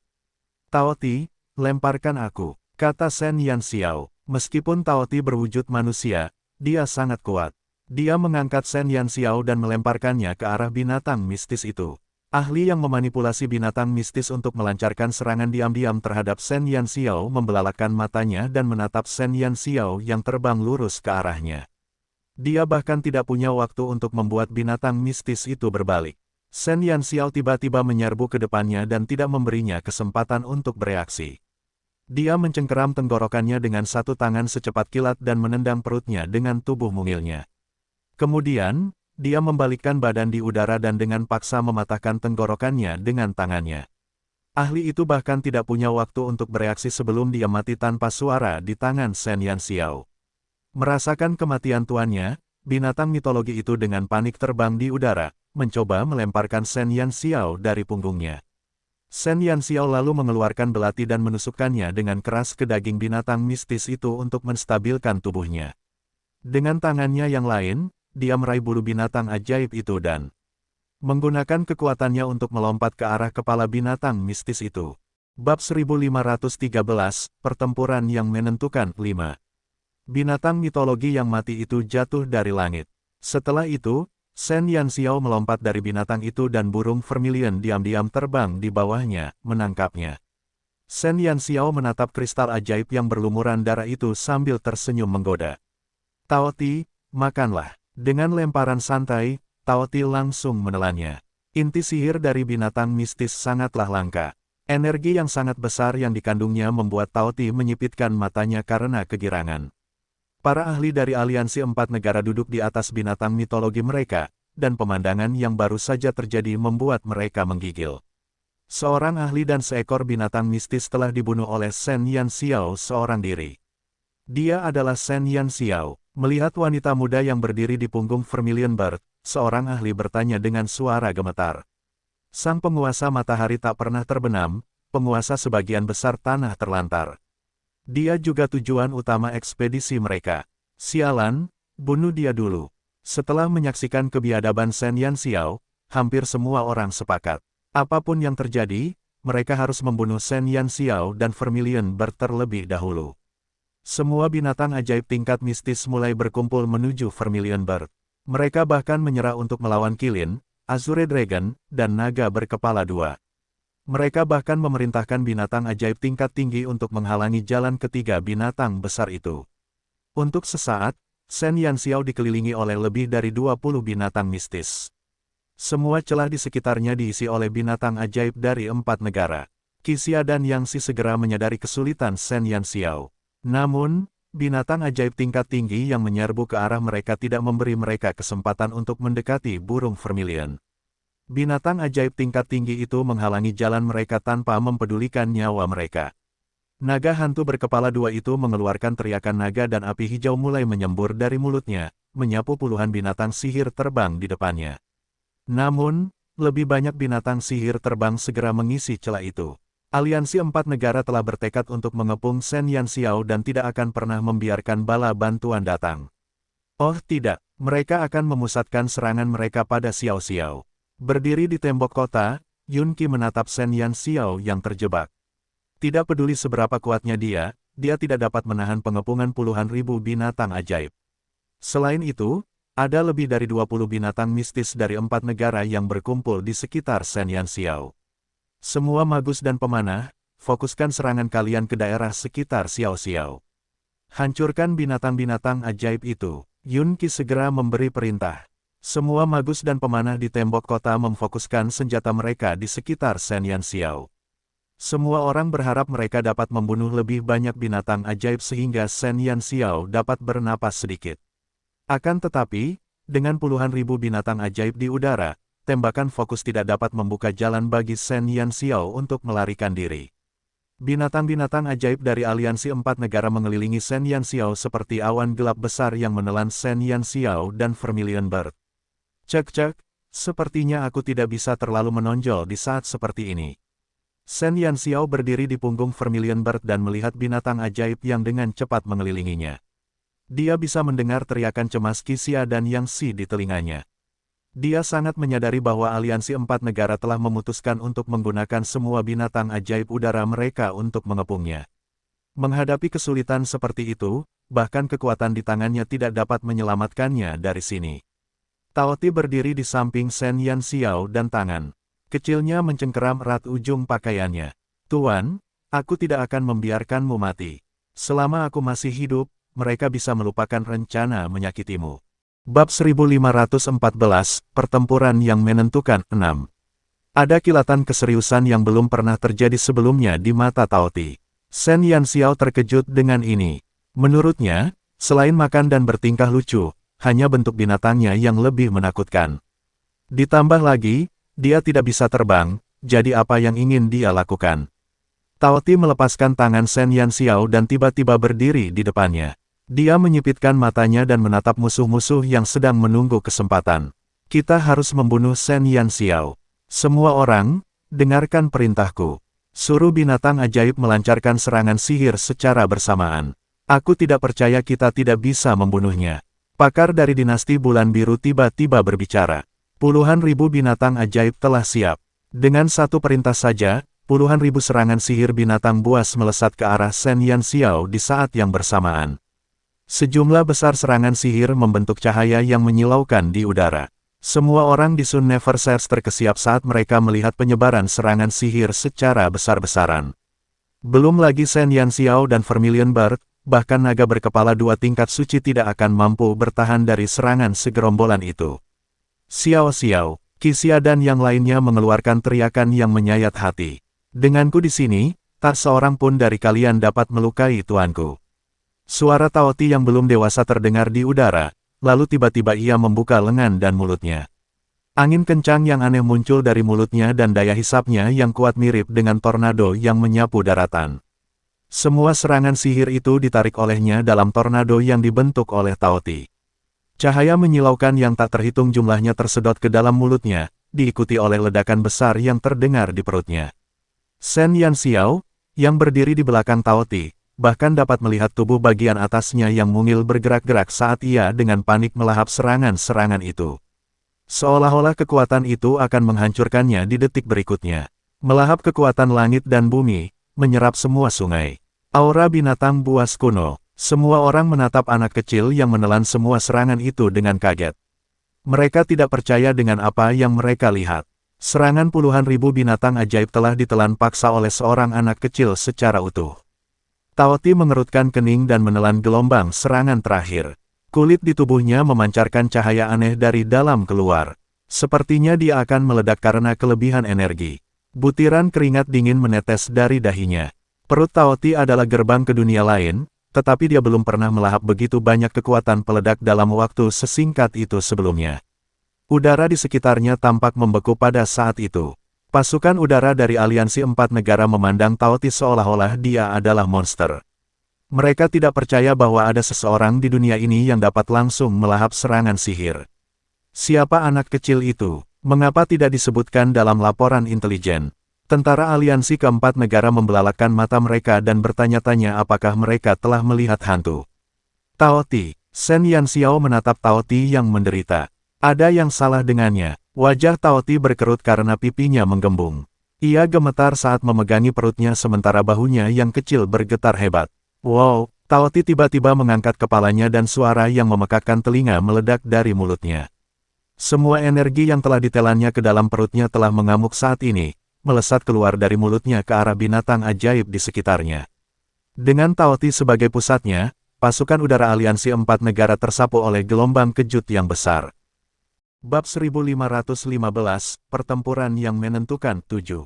Taoti, lemparkan aku, kata Shen Yanxiao. Meskipun Taoti berwujud manusia, dia sangat kuat. Dia mengangkat Shen Yanxiao dan melemparkannya ke arah binatang mistis itu. Ahli yang memanipulasi binatang mistis untuk melancarkan serangan diam-diam terhadap Shen Yanxiao membelalakan matanya dan menatap Shen Yanxiao yang terbang lurus ke arahnya. Dia bahkan tidak punya waktu untuk membuat binatang mistis itu berbalik. Shen Yanxiao tiba-tiba menyerbu ke depannya dan tidak memberinya kesempatan untuk bereaksi. Dia mencengkeram tenggorokannya dengan satu tangan secepat kilat dan menendang perutnya dengan tubuh mungilnya. Kemudian, dia membalikkan badan di udara dan dengan paksa mematahkan tenggorokannya dengan tangannya. Ahli itu bahkan tidak punya waktu untuk bereaksi sebelum dia mati tanpa suara di tangan Shen Yanxiao. Merasakan kematian tuannya, binatang mitologi itu dengan panik terbang di udara, mencoba melemparkan Shen Yanxiao dari punggungnya. Shen Yanxiao lalu mengeluarkan belati dan menusukkannya dengan keras ke daging binatang mistis itu untuk menstabilkan tubuhnya. Dengan tangannya yang lain, dia meraih bulu binatang ajaib itu dan menggunakan kekuatannya untuk melompat ke arah kepala binatang mistis itu. Bab 1513, Pertempuran yang Menentukan 5. Binatang mitologi yang mati itu jatuh dari langit. Setelah itu, Shen Yanxiao melompat dari binatang itu dan burung vermilion diam-diam terbang di bawahnya, menangkapnya. Shen Yanxiao menatap kristal ajaib yang berlumuran darah itu sambil tersenyum menggoda. Tao Ti, makanlah. Dengan lemparan santai, Tao Ti langsung menelannya. Inti sihir dari binatang mistis sangatlah langka. Energi yang sangat besar yang dikandungnya membuat Tao Ti menyipitkan matanya karena kegirangan. Para ahli dari aliansi 4 negara duduk di atas binatang mitologi mereka, dan pemandangan yang baru saja terjadi membuat mereka menggigil. Seorang ahli dan seekor binatang mistis telah dibunuh oleh Shen Yanxiao seorang diri. Dia adalah Shen Yanxiao. Melihat wanita muda yang berdiri di punggung Vermilion Bird, seorang ahli bertanya dengan suara gemetar. Sang penguasa matahari tak pernah terbenam, penguasa sebagian besar tanah terlantar. Dia juga tujuan utama ekspedisi mereka. Sialan, bunuh dia dulu. Setelah menyaksikan kebiadaban Shen Yanxiao, hampir semua orang sepakat. Apapun yang terjadi, mereka harus membunuh Shen Yanxiao dan Vermilion Bird terlebih dahulu. Semua binatang ajaib tingkat mistis mulai berkumpul menuju Vermilion Bird. Mereka bahkan menyerah untuk melawan Qilin, Azure Dragon, dan naga berkepala dua. Mereka bahkan memerintahkan binatang ajaib tingkat tinggi untuk menghalangi jalan ketiga binatang besar itu. Untuk sesaat, Shen Yanxiao dikelilingi oleh lebih dari 20 binatang mistis. Semua celah di sekitarnya diisi oleh binatang ajaib dari 4 negara. Qixia dan Yang Si segera menyadari kesulitan Shen Yanxiao. Namun, binatang ajaib tingkat tinggi yang menyerbu ke arah mereka tidak memberi mereka kesempatan untuk mendekati burung vermilion. Binatang ajaib tingkat tinggi itu menghalangi jalan mereka tanpa mempedulikan nyawa mereka. Naga hantu berkepala dua itu mengeluarkan teriakan naga dan api hijau mulai menyembur dari mulutnya, menyapu puluhan binatang sihir terbang di depannya. Namun, lebih banyak binatang sihir terbang segera mengisi celah itu. Aliansi 4 negara telah bertekad untuk mengepung Shen Yanxiao dan tidak akan pernah membiarkan bala bantuan datang. Oh tidak, mereka akan memusatkan serangan mereka pada Xiao Xiao. Berdiri di tembok kota, Yun Qi menatap Shen Yanxiao yang terjebak. Tidak peduli seberapa kuatnya dia tidak dapat menahan pengepungan puluhan ribu binatang ajaib. Selain itu, ada lebih dari 20 binatang mistis dari 4 negara yang berkumpul di sekitar Shen Yanxiao. Semua magus dan pemanah, fokuskan serangan kalian ke daerah sekitar Xiao Xiao. Hancurkan binatang-binatang ajaib itu. Yun Qi segera memberi perintah. Semua magus dan pemanah di tembok kota memfokuskan senjata mereka di sekitar Shen Yanxiao. Semua orang berharap mereka dapat membunuh lebih banyak binatang ajaib sehingga Shen Yanxiao dapat bernapas sedikit. Akan tetapi, dengan puluhan ribu binatang ajaib di udara, tembakan fokus tidak dapat membuka jalan bagi Shen Yanxiao untuk melarikan diri. Binatang-binatang ajaib dari aliansi 4 negara mengelilingi Shen Yanxiao seperti awan gelap besar yang menelan Shen Yanxiao dan Vermilion Bird. Cek-cek, sepertinya aku tidak bisa terlalu menonjol di saat seperti ini. Shen Yanxiao berdiri di punggung Vermilion Bird dan melihat binatang ajaib yang dengan cepat mengelilinginya. Dia bisa mendengar teriakan cemas Qixia dan Yang Si di telinganya. Dia sangat menyadari bahwa aliansi 4 negara telah memutuskan untuk menggunakan semua binatang ajaib udara mereka untuk mengepungnya. Menghadapi kesulitan seperti itu, bahkan kekuatan di tangannya tidak dapat menyelamatkannya dari sini. Tao Ti berdiri di samping Shen Yanxiao dan tangan kecilnya mencengkeram erat ujung pakaiannya. Tuan, aku tidak akan membiarkanmu mati. Selama aku masih hidup, mereka bisa melupakan rencana menyakitimu. Bab 1514, Pertempuran yang Menentukan 6. Ada kilatan keseriusan yang belum pernah terjadi sebelumnya di mata Tao Ti. Shen Yanxiao terkejut dengan ini. Menurutnya, selain makan dan bertingkah lucu, hanya bentuk binatangnya yang lebih menakutkan. Ditambah lagi, dia tidak bisa terbang, jadi apa yang ingin dia lakukan? Tao Ti melepaskan tangan Shen Yanxiao dan tiba-tiba berdiri di depannya. Dia menyipitkan matanya dan menatap musuh-musuh yang sedang menunggu kesempatan. Kita harus membunuh Shen Yanxiao. Semua orang, Dengarkan perintahku. Suruh binatang ajaib melancarkan serangan sihir secara bersamaan. Aku tidak percaya kita tidak bisa membunuhnya. Pakar dari dinasti Bulan Biru tiba-tiba berbicara. Puluhan ribu binatang ajaib telah siap. Dengan satu perintah saja, puluhan ribu serangan sihir binatang buas melesat ke arah Shen Yanxiao di saat yang bersamaan. Sejumlah besar serangan sihir membentuk cahaya yang menyilaukan di udara. Semua orang di Sun Neversetts terkesiap saat mereka melihat penyebaran serangan sihir secara besar-besaran. Belum lagi Shen Yanxiao dan Vermilion Bird, bahkan naga berkepala 2 tingkat suci tidak akan mampu bertahan dari serangan segerombolan itu. Xiao, Qixia dan yang lainnya mengeluarkan teriakan yang menyayat hati. Denganku di sini, tak seorang pun dari kalian dapat melukai tuanku. Suara Taoti yang belum dewasa terdengar di udara. Lalu tiba-tiba ia membuka lengan dan mulutnya. Angin kencang yang aneh muncul dari mulutnya dan daya hisapnya yang kuat mirip dengan tornado yang menyapu daratan. Semua serangan sihir itu ditarik olehnya dalam tornado yang dibentuk oleh Taoti. Cahaya menyilaukan yang tak terhitung jumlahnya tersedot ke dalam mulutnya, diikuti oleh ledakan besar yang terdengar di perutnya. Shen Yanxiao, yang berdiri di belakang Taoti, bahkan dapat melihat tubuh bagian atasnya yang mungil bergerak-gerak saat ia dengan panik melahap serangan-serangan itu. Seolah-olah kekuatan itu akan menghancurkannya di detik berikutnya. Melahap kekuatan langit dan bumi, menyerap semua sungai. Aura binatang buas kuno, semua orang menatap anak kecil yang menelan semua serangan itu dengan kaget. Mereka tidak percaya dengan apa yang mereka lihat. Serangan puluhan ribu binatang ajaib telah ditelan paksa oleh seorang anak kecil secara utuh. Taoti mengerutkan kening dan menelan gelombang serangan terakhir. Kulit di tubuhnya memancarkan cahaya aneh dari dalam keluar. Sepertinya dia akan meledak karena kelebihan energi. Butiran keringat dingin menetes dari dahinya. Perut Taoti adalah gerbang ke dunia lain, tetapi dia belum pernah melahap begitu banyak kekuatan peledak dalam waktu sesingkat itu sebelumnya. Udara di sekitarnya tampak membeku pada saat itu. Pasukan udara dari aliansi 4 negara memandang Taoti seolah-olah dia adalah monster. Mereka tidak percaya bahwa ada seseorang di dunia ini yang dapat langsung melahap serangan sihir. Siapa anak kecil itu? Mengapa tidak disebutkan dalam laporan intelijen? Tentara aliansi keempat negara membelalakkan mata mereka dan bertanya-tanya apakah mereka telah melihat hantu. Taoti, Shen Yanxiao menatap Taoti yang menderita. Ada yang salah dengannya. Wajah Taoti berkerut karena pipinya menggembung. Ia gemetar saat memegangi perutnya sementara bahunya yang kecil bergetar hebat. Wow, Taoti tiba-tiba mengangkat kepalanya dan suara yang memekakkan telinga meledak dari mulutnya. Semua energi yang telah ditelannya ke dalam perutnya telah mengamuk saat ini, melesat keluar dari mulutnya ke arah binatang ajaib di sekitarnya. Dengan Taoti sebagai pusatnya, pasukan udara aliansi 4 negara tersapu oleh gelombang kejut yang besar. Bab 1515, Pertempuran yang Menentukan 7.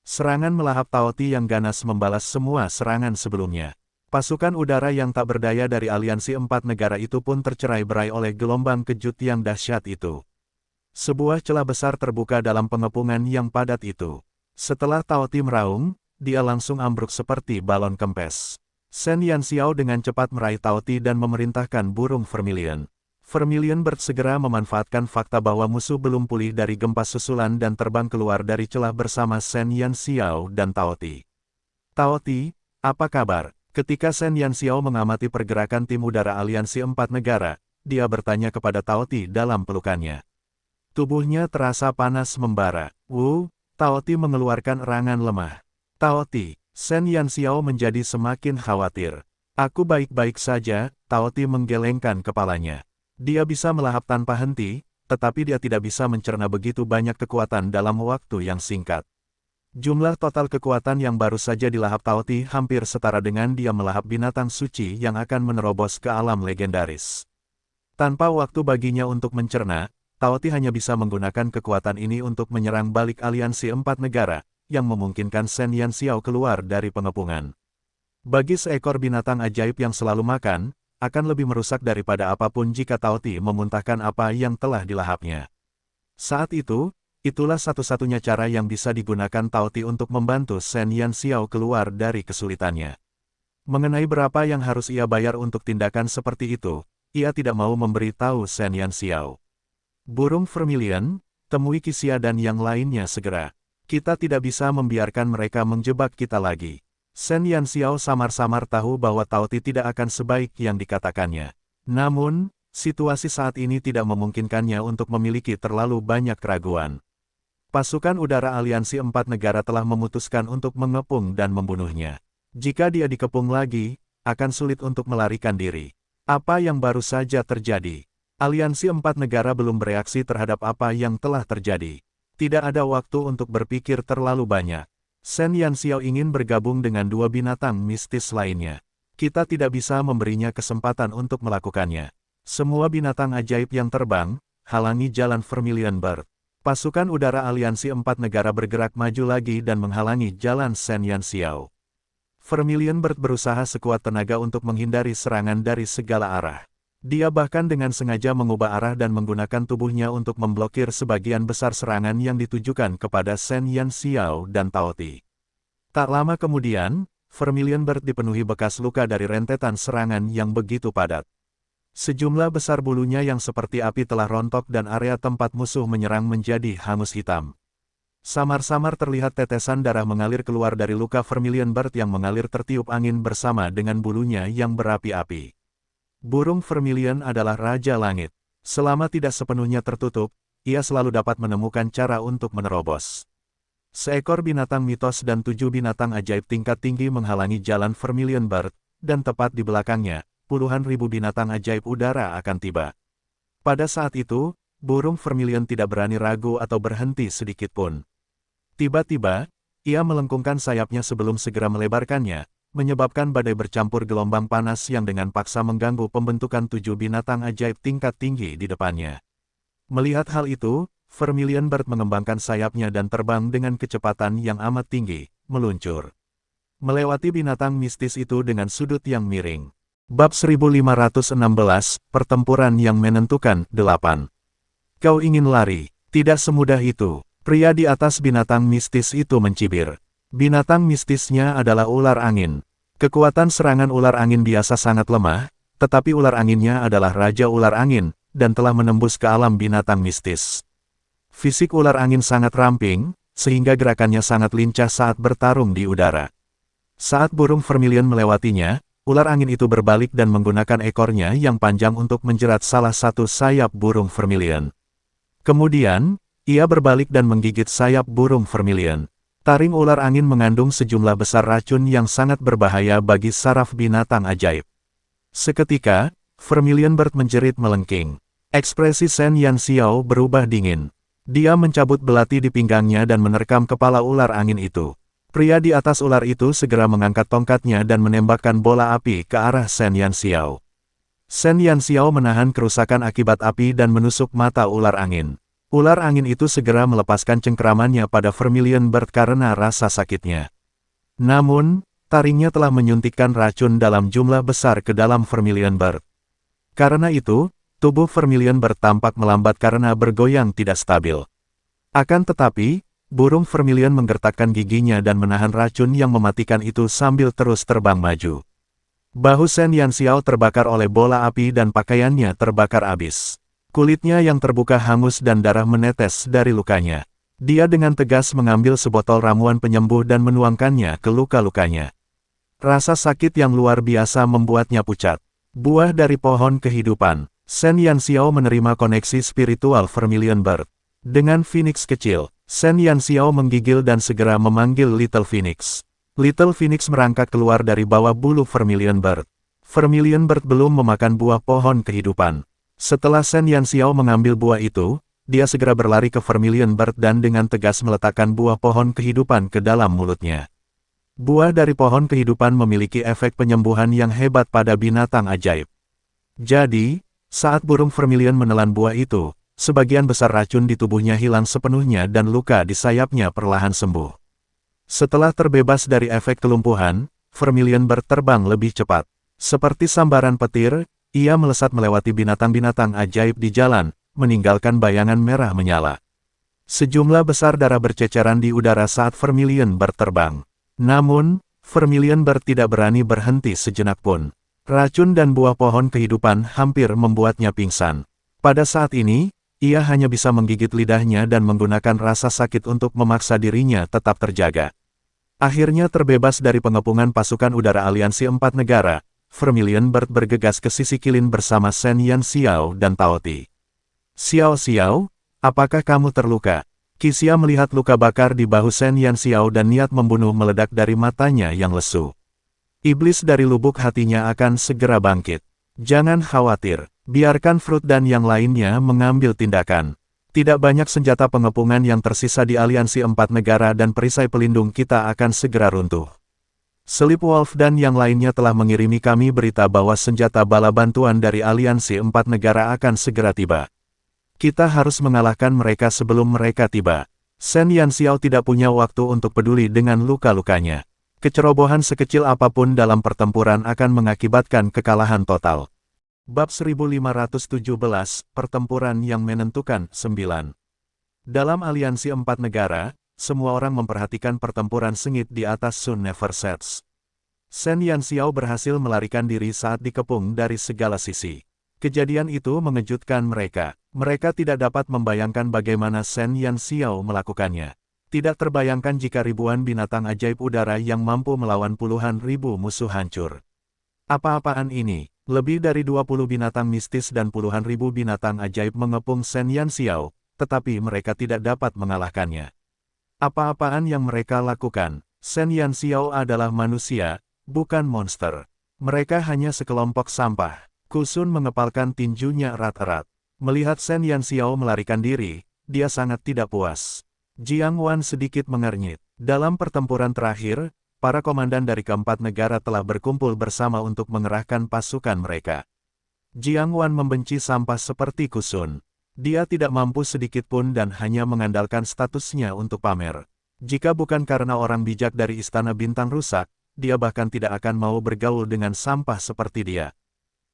Serangan melahap Taoti yang ganas membalas semua serangan sebelumnya. Pasukan udara yang tak berdaya dari aliansi 4 negara itu pun tercerai-berai oleh gelombang kejut yang dahsyat itu. Sebuah celah besar terbuka dalam pengepungan yang padat itu. Setelah Taoti meraung, dia langsung ambruk seperti balon kempes. Shen Yanxiao dengan cepat meraih Taoti dan memerintahkan burung Vermilion. Vermilion Bird segera memanfaatkan fakta bahwa musuh belum pulih dari gempa susulan dan terbang keluar dari celah bersama Shen Yanxiao dan Taoti. Taoti, apa kabar? Ketika Shen Yanxiao mengamati pergerakan tim udara aliansi 4 negara, dia bertanya kepada Taoti dalam pelukannya. Tubuhnya terasa panas membara. Taoti mengeluarkan erangan lemah. Taoti, Shen Yanxiao menjadi semakin khawatir. Aku baik-baik saja, Taoti menggelengkan kepalanya. Dia bisa melahap tanpa henti, tetapi dia tidak bisa mencerna begitu banyak kekuatan dalam waktu yang singkat. Jumlah total kekuatan yang baru saja dilahap Taoti hampir setara dengan dia melahap binatang suci yang akan menerobos ke alam legendaris. Tanpa waktu baginya untuk mencerna, Taoti hanya bisa menggunakan kekuatan ini untuk menyerang balik aliansi 4 negara, yang memungkinkan Shen Yanxiao keluar dari pengepungan. Bagi seekor binatang ajaib yang selalu makan, akan lebih merusak daripada apapun jika Taoti memuntahkan apa yang telah dilahapnya. Saat itu, itulah satu-satunya cara yang bisa digunakan Taoti untuk membantu Shen Yanxiao keluar dari kesulitannya. Mengenai berapa yang harus ia bayar untuk tindakan seperti itu, ia tidak mau memberi tahu Shen Yanxiao. Burung Vermilion, temui Qixia dan yang lainnya segera. Kita tidak bisa membiarkan mereka menjebak kita lagi. Shen Yanxiao samar-samar tahu bahwa Taoti tidak akan sebaik yang dikatakannya. Namun, situasi saat ini tidak memungkinkannya untuk memiliki terlalu banyak keraguan. Pasukan udara aliansi 4 negara telah memutuskan untuk mengepung dan membunuhnya. Jika dia dikepung lagi, akan sulit untuk melarikan diri. Apa yang baru saja terjadi? Aliansi 4 negara belum bereaksi terhadap apa yang telah terjadi. Tidak ada waktu untuk berpikir terlalu banyak. Shen Yanxiao ingin bergabung dengan 2 binatang mistis lainnya. Kita tidak bisa memberinya kesempatan untuk melakukannya. Semua binatang ajaib yang terbang, halangi jalan Vermilion Bird. Pasukan udara aliansi 4 negara bergerak maju lagi dan menghalangi jalan Shen Yanxiao. Vermilion Bird berusaha sekuat tenaga untuk menghindari serangan dari segala arah. Dia bahkan dengan sengaja mengubah arah dan menggunakan tubuhnya untuk memblokir sebagian besar serangan yang ditujukan kepada Shen Yanxiao dan Taoti. Tak lama kemudian, Vermilion Bird dipenuhi bekas luka dari rentetan serangan yang begitu padat. Sejumlah besar bulunya yang seperti api telah rontok dan area tempat musuh menyerang menjadi hangus hitam. Samar-samar terlihat tetesan darah mengalir keluar dari luka Vermilion Bird yang mengalir tertiup angin bersama dengan bulunya yang berapi-api. Burung Vermilion adalah Raja Langit. Selama tidak sepenuhnya tertutup, ia selalu dapat menemukan cara untuk menerobos. Seekor binatang mitos dan 7 binatang ajaib tingkat tinggi menghalangi jalan Vermilion Bird, dan tepat di belakangnya, puluhan ribu binatang ajaib udara akan tiba. Pada saat itu, burung Vermilion tidak berani ragu atau berhenti sedikitpun. Tiba-tiba, ia melengkungkan sayapnya sebelum segera melebarkannya, menyebabkan badai bercampur gelombang panas yang dengan paksa mengganggu pembentukan 7 binatang ajaib tingkat tinggi di depannya. Melihat hal itu, Vermilion Bird mengembangkan sayapnya dan terbang dengan kecepatan yang amat tinggi, meluncur. Melewati binatang mistis itu dengan sudut yang miring. Bab 1516, Pertempuran yang Menentukan, 8. Kau ingin lari? Tidak semudah itu. Pria di atas binatang mistis itu mencibir. Binatang mistisnya adalah ular angin. Kekuatan serangan ular angin biasa sangat lemah, tetapi ular anginnya adalah Raja Ular Angin, dan telah menembus ke alam binatang mistis. Fisik ular angin sangat ramping, sehingga gerakannya sangat lincah saat bertarung di udara. Saat burung Vermilion melewatinya, ular angin itu berbalik dan menggunakan ekornya yang panjang untuk menjerat salah satu sayap burung Vermilion. Kemudian, ia berbalik dan menggigit sayap burung Vermilion. Taring ular angin mengandung sejumlah besar racun yang sangat berbahaya bagi saraf binatang ajaib. Seketika, Vermilion Bird menjerit melengking. Ekspresi Shen Yanxiao berubah dingin. Dia mencabut belati di pinggangnya dan menerkam kepala ular angin itu. Pria di atas ular itu segera mengangkat tongkatnya dan menembakkan bola api ke arah Shen Yanxiao. Shen Yanxiao menahan kerusakan akibat api dan menusuk mata ular angin. Ular angin itu segera melepaskan cengkeramannya pada Vermilion Bird karena rasa sakitnya. Namun, taringnya telah menyuntikkan racun dalam jumlah besar ke dalam Vermilion Bird. Karena itu, tubuh Vermilion Bird tampak melambat karena bergoyang tidak stabil. Akan tetapi, burung Vermilion menggertakkan giginya dan menahan racun yang mematikan itu sambil terus terbang maju. Bahu Shen Yanxiao terbakar oleh bola api dan pakaiannya terbakar habis. Kulitnya yang terbuka hangus dan darah menetes dari lukanya. Dia dengan tegas mengambil sebotol ramuan penyembuh dan menuangkannya ke luka-lukanya. Rasa sakit yang luar biasa membuatnya pucat. Buah dari pohon kehidupan. Shen Yanxiao menerima koneksi spiritual Vermilion Bird. Dengan Phoenix kecil, Shen Yanxiao menggigil dan segera memanggil Little Phoenix. Little Phoenix merangkak keluar dari bawah bulu Vermilion Bird. Vermilion Bird belum memakan buah pohon kehidupan. Setelah Shen Yanxiao mengambil buah itu, dia segera berlari ke Vermilion Bird dan dengan tegas meletakkan buah pohon kehidupan ke dalam mulutnya. Buah dari pohon kehidupan memiliki efek penyembuhan yang hebat pada binatang ajaib. Jadi, saat burung Vermilion menelan buah itu, sebagian besar racun di tubuhnya hilang sepenuhnya dan luka di sayapnya perlahan sembuh. Setelah terbebas dari efek kelumpuhan, Vermilion Bird terbang lebih cepat. Seperti sambaran petir, ia melesat melewati binatang-binatang ajaib di jalan, meninggalkan bayangan merah menyala. Sejumlah besar darah berceceran di udara saat Vermilion Bird terbang. Namun, Vermilion Bird tidak berani berhenti sejenak pun. Racun dan buah pohon kehidupan hampir membuatnya pingsan. Pada saat ini, Ia hanya bisa menggigit lidahnya dan menggunakan rasa sakit untuk memaksa dirinya tetap terjaga. Akhirnya terbebas dari pengepungan pasukan udara aliansi 4 negara, Vermilion Bird bergegas ke sisi Qilin bersama Shen Yanxiao dan Tao Ti. Xiao Xiao, apakah kamu terluka? Qixia melihat luka bakar di bahu Shen Yanxiao dan niat membunuh meledak dari matanya yang lesu. Iblis dari lubuk hatinya akan segera bangkit. Jangan khawatir, biarkan Fruit dan yang lainnya mengambil tindakan. Tidak banyak senjata pengepungan yang tersisa di aliansi 4 negara dan perisai pelindung kita akan segera runtuh. Sleep Wolf dan yang lainnya telah mengirimi kami berita bahwa senjata bala bantuan dari aliansi 4 negara akan segera tiba. Kita harus mengalahkan mereka sebelum mereka tiba. Shen Yanxiao tidak punya waktu untuk peduli dengan luka-lukanya. Kecerobohan sekecil apapun dalam pertempuran akan mengakibatkan kekalahan total. Bab 1517, Pertempuran yang Menentukan 9. Dalam aliansi 4 negara, semua orang memperhatikan pertempuran sengit di atas Sun Never Sets. Shen Yanxiao berhasil melarikan diri saat dikepung dari segala sisi. Kejadian itu mengejutkan mereka. Mereka tidak dapat membayangkan bagaimana Shen Yanxiao melakukannya. Tidak terbayangkan jika ribuan binatang ajaib udara yang mampu melawan puluhan ribu musuh hancur. Apa-apaan ini? Lebih dari 20 binatang mistis dan puluhan ribu binatang ajaib mengepung Shen Yanxiao, tetapi mereka tidak dapat mengalahkannya. Apa-apaan yang mereka lakukan? Shen Yanxiao adalah manusia, bukan monster. Mereka hanya sekelompok sampah. Kusun mengepalkan tinjunya erat-erat. Melihat Shen Yanxiao melarikan diri, dia sangat tidak puas. Jiang Wan sedikit mengernyit. Dalam pertempuran terakhir, para komandan dari keempat negara telah berkumpul bersama untuk mengerahkan pasukan mereka. Jiang Wan membenci sampah seperti Kusun. Dia tidak mampu sedikit pun dan hanya mengandalkan statusnya untuk pamer. Jika bukan karena orang bijak dari Istana Bintang rusak, dia bahkan tidak akan mau bergaul dengan sampah seperti dia.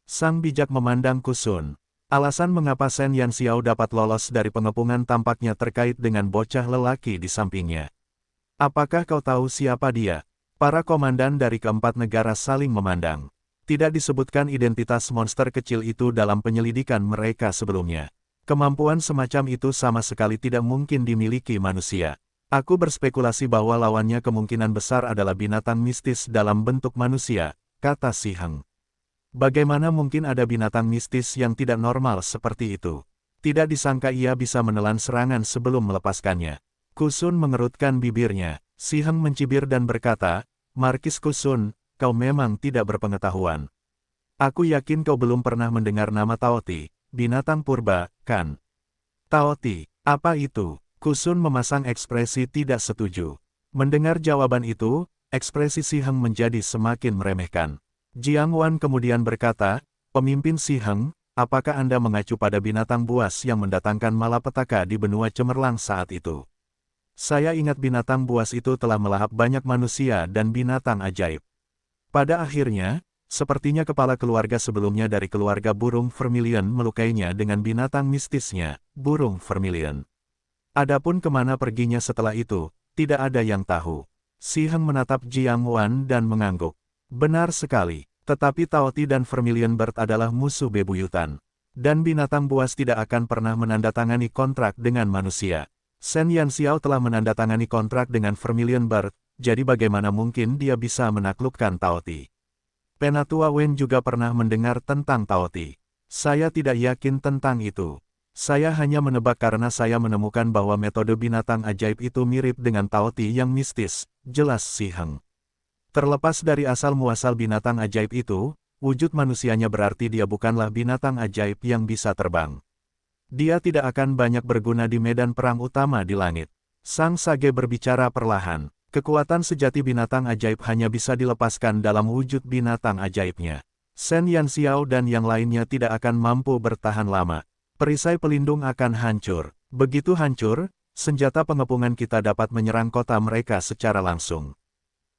Sang bijak memandang Kusun. Alasan mengapa Shen Yanxiao dapat lolos dari pengepungan tampaknya terkait dengan bocah lelaki di sampingnya. Apakah kau tahu siapa dia? Para komandan dari keempat negara saling memandang. Tidak disebutkan identitas monster kecil itu dalam penyelidikan mereka sebelumnya. Kemampuan semacam itu sama sekali tidak mungkin dimiliki manusia. Aku berspekulasi bahwa lawannya kemungkinan besar adalah binatang mistis dalam bentuk manusia, kata Si Heng. Bagaimana mungkin ada binatang mistis yang tidak normal seperti itu? Tidak disangka ia bisa menelan serangan sebelum melepaskannya. Kusun mengerutkan bibirnya. Si Heng mencibir dan berkata, Markis Kusun, kau memang tidak berpengetahuan. Aku yakin kau belum pernah mendengar nama Tao Ti, binatang purba, kan? Tao Ti, apa itu? Kusun memasang ekspresi tidak setuju. Mendengar jawaban itu, ekspresi Si Heng menjadi semakin meremehkan. Jiang Wan kemudian berkata, Pemimpin Si Heng, apakah Anda mengacu pada binatang buas yang mendatangkan malapetaka di benua cemerlang saat itu? Saya ingat binatang buas itu telah melahap banyak manusia dan binatang ajaib. Pada akhirnya, sepertinya kepala keluarga sebelumnya dari keluarga burung Vermilion melukainya dengan binatang mistisnya, burung Vermilion. Adapun kemana perginya setelah itu, tidak ada yang tahu. Si Heng menatap Jiang Wan dan mengangguk. Benar sekali, tetapi Tao Ti dan Vermilion Bird adalah musuh bebuyutan. Dan binatang buas tidak akan pernah menandatangani kontrak dengan manusia. Shen Yanxiao telah menandatangani kontrak dengan Vermilion Bird, jadi bagaimana mungkin dia bisa menaklukkan Tao Ti? Penatua Wen juga pernah mendengar tentang Tao Ti. Saya tidak yakin tentang itu. Saya hanya menebak karena saya menemukan bahwa metode binatang ajaib itu mirip dengan Tao Ti yang mistis, jelas Si Heng. Terlepas dari asal-muasal binatang ajaib itu, wujud manusianya berarti dia bukanlah binatang ajaib yang bisa terbang. Dia tidak akan banyak berguna di medan perang utama di langit. Sang Sage berbicara perlahan. Kekuatan sejati binatang ajaib hanya bisa dilepaskan dalam wujud binatang ajaibnya. Shen Yanxiao dan yang lainnya tidak akan mampu bertahan lama. Perisai pelindung akan hancur. Begitu hancur, senjata pengepungan kita dapat menyerang kota mereka secara langsung.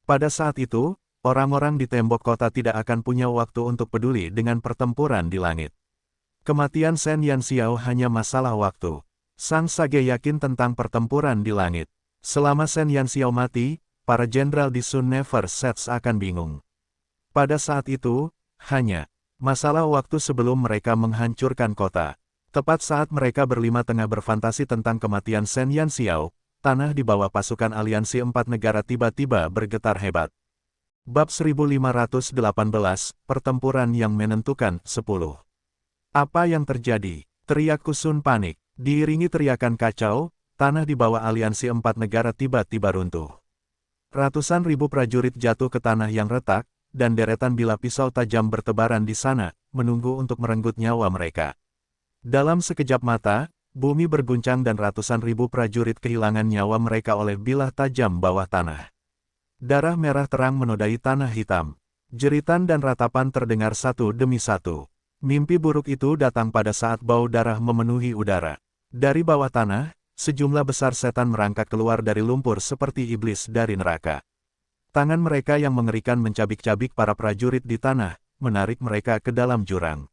Pada saat itu, orang-orang di tembok kota tidak akan punya waktu untuk peduli dengan pertempuran di langit. Kematian Shen Yanxiao hanya masalah waktu. Sang Sage yakin tentang pertempuran di langit. Selama Shen Yanxiao mati, para jenderal di Sun Never Sets akan bingung. Pada saat itu, hanya masalah waktu sebelum mereka menghancurkan kota. Tepat saat mereka berlima tengah berfantasi tentang kematian Shen Yanxiao, tanah di bawah pasukan aliansi 4 negara tiba-tiba bergetar hebat. Bab 1518, Pertempuran yang Menentukan 10. Apa yang terjadi? Teriak Kusun panik. Diiringi teriakan kacau, tanah di bawah aliansi 4 negara tiba-tiba runtuh. Ratusan ribu prajurit jatuh ke tanah yang retak, dan deretan bilah pisau tajam bertebaran di sana, menunggu untuk merenggut nyawa mereka. Dalam sekejap mata, bumi berguncang dan ratusan ribu prajurit kehilangan nyawa mereka oleh bilah tajam bawah tanah. Darah merah terang menodai tanah hitam. Jeritan dan ratapan terdengar satu demi satu. Mimpi buruk itu datang pada saat bau darah memenuhi udara. Dari bawah tanah, sejumlah besar setan merangkak keluar dari lumpur seperti iblis dari neraka. Tangan mereka yang mengerikan mencabik-cabik para prajurit di tanah, menarik mereka ke dalam jurang.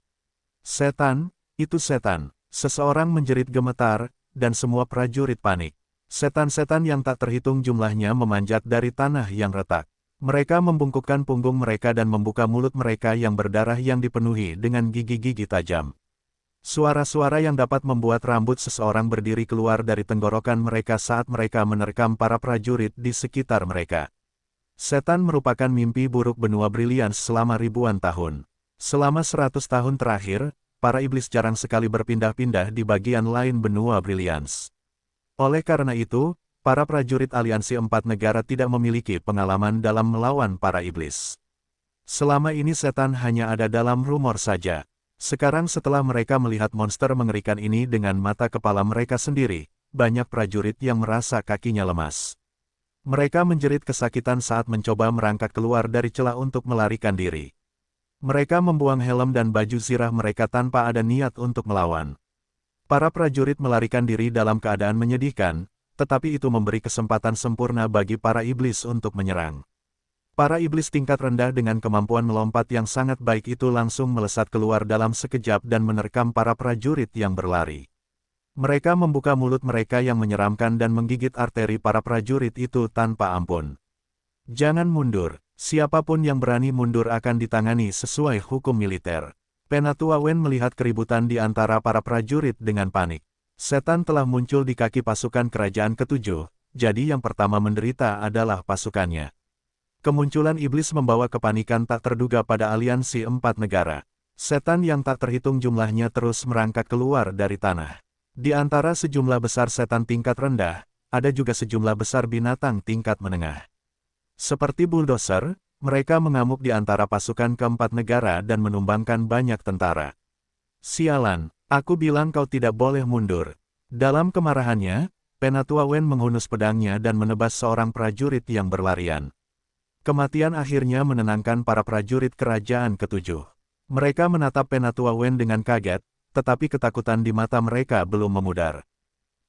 Setan! Itu setan, seseorang menjerit gemetar, dan semua prajurit panik. Setan-setan yang tak terhitung jumlahnya memanjat dari tanah yang retak. Mereka membungkukkan punggung mereka dan membuka mulut mereka yang berdarah yang dipenuhi dengan gigi-gigi tajam. Suara-suara yang dapat membuat rambut seseorang berdiri keluar dari tenggorokan mereka saat mereka menerkam para prajurit di sekitar mereka. Setan merupakan mimpi buruk benua Brilliance selama ribuan tahun. Selama 100 tahun terakhir, para iblis jarang sekali berpindah-pindah di bagian lain benua Brilliance. Oleh karena itu, para prajurit aliansi 4 negara tidak memiliki pengalaman dalam melawan para iblis. Selama ini setan hanya ada dalam rumor saja. Sekarang setelah mereka melihat monster mengerikan ini dengan mata kepala mereka sendiri, banyak prajurit yang merasa kakinya lemas. Mereka menjerit kesakitan saat mencoba merangkak keluar dari celah untuk melarikan diri. Mereka membuang helm dan baju zirah mereka tanpa ada niat untuk melawan. Para prajurit melarikan diri dalam keadaan menyedihkan, tetapi itu memberi kesempatan sempurna bagi para iblis untuk menyerang. Para iblis tingkat rendah dengan kemampuan melompat yang sangat baik itu langsung melesat keluar dalam sekejap dan menerkam para prajurit yang berlari. Mereka membuka mulut mereka yang menyeramkan dan menggigit arteri para prajurit itu tanpa ampun. Jangan mundur. Siapapun yang berani mundur akan ditangani sesuai hukum militer. Penatua Wen melihat keributan di antara para prajurit dengan panik. Setan telah muncul di kaki pasukan kerajaan ketujuh, jadi yang pertama menderita adalah pasukannya. Kemunculan iblis membawa kepanikan tak terduga pada aliansi 4 negara. Setan yang tak terhitung jumlahnya terus merangkak keluar dari tanah. Di antara sejumlah besar setan tingkat rendah, ada juga sejumlah besar binatang tingkat menengah. Seperti bulldozer, mereka mengamuk di antara pasukan keempat negara dan menumbangkan banyak tentara. Sialan, aku bilang kau tidak boleh mundur. Dalam kemarahannya, Penatua Wen menghunus pedangnya dan menebas seorang prajurit yang berlarian. Kematian akhirnya menenangkan para prajurit kerajaan ketujuh. Mereka menatap Penatua Wen dengan kaget, tetapi ketakutan di mata mereka belum memudar.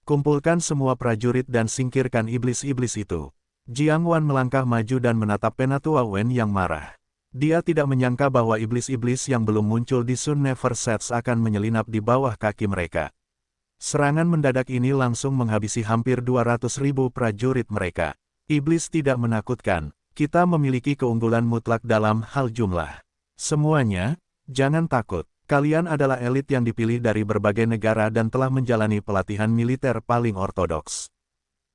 Kumpulkan semua prajurit dan singkirkan iblis-iblis itu. Jiang Wan melangkah maju dan menatap Penatua Wen yang marah. Dia tidak menyangka bahwa iblis-iblis yang belum muncul di Sun Never Sets akan menyelinap di bawah kaki mereka. Serangan mendadak ini langsung menghabisi hampir 200.000 prajurit mereka. Iblis tidak menakutkan, kita memiliki keunggulan mutlak dalam hal jumlah. Semuanya, jangan takut, kalian adalah elit yang dipilih dari berbagai negara dan telah menjalani pelatihan militer paling ortodoks.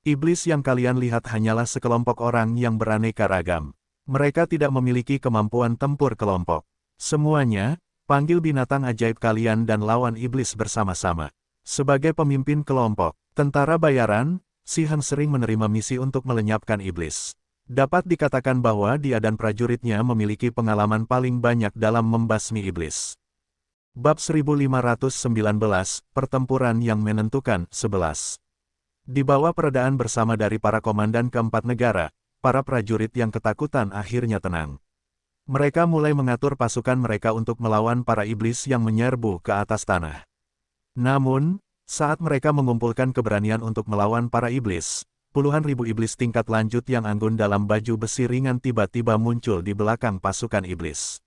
Iblis yang kalian lihat hanyalah sekelompok orang yang beraneka ragam. Mereka tidak memiliki kemampuan tempur kelompok. Semuanya, panggil binatang ajaib kalian dan lawan iblis bersama-sama. Sebagai pemimpin kelompok, tentara bayaran, Si Heng sering menerima misi untuk melenyapkan iblis. Dapat dikatakan bahwa dia dan prajuritnya memiliki pengalaman paling banyak dalam membasmi iblis. Bab 1519, Pertempuran yang Menentukan 11. Di bawah peredaan bersama dari para komandan keempat negara, para prajurit yang ketakutan akhirnya tenang. Mereka mulai mengatur pasukan mereka untuk melawan para iblis yang menyerbu ke atas tanah. Namun, saat mereka mengumpulkan keberanian untuk melawan para iblis, puluhan ribu iblis tingkat lanjut yang anggun dalam baju besi ringan tiba-tiba muncul di belakang pasukan iblis.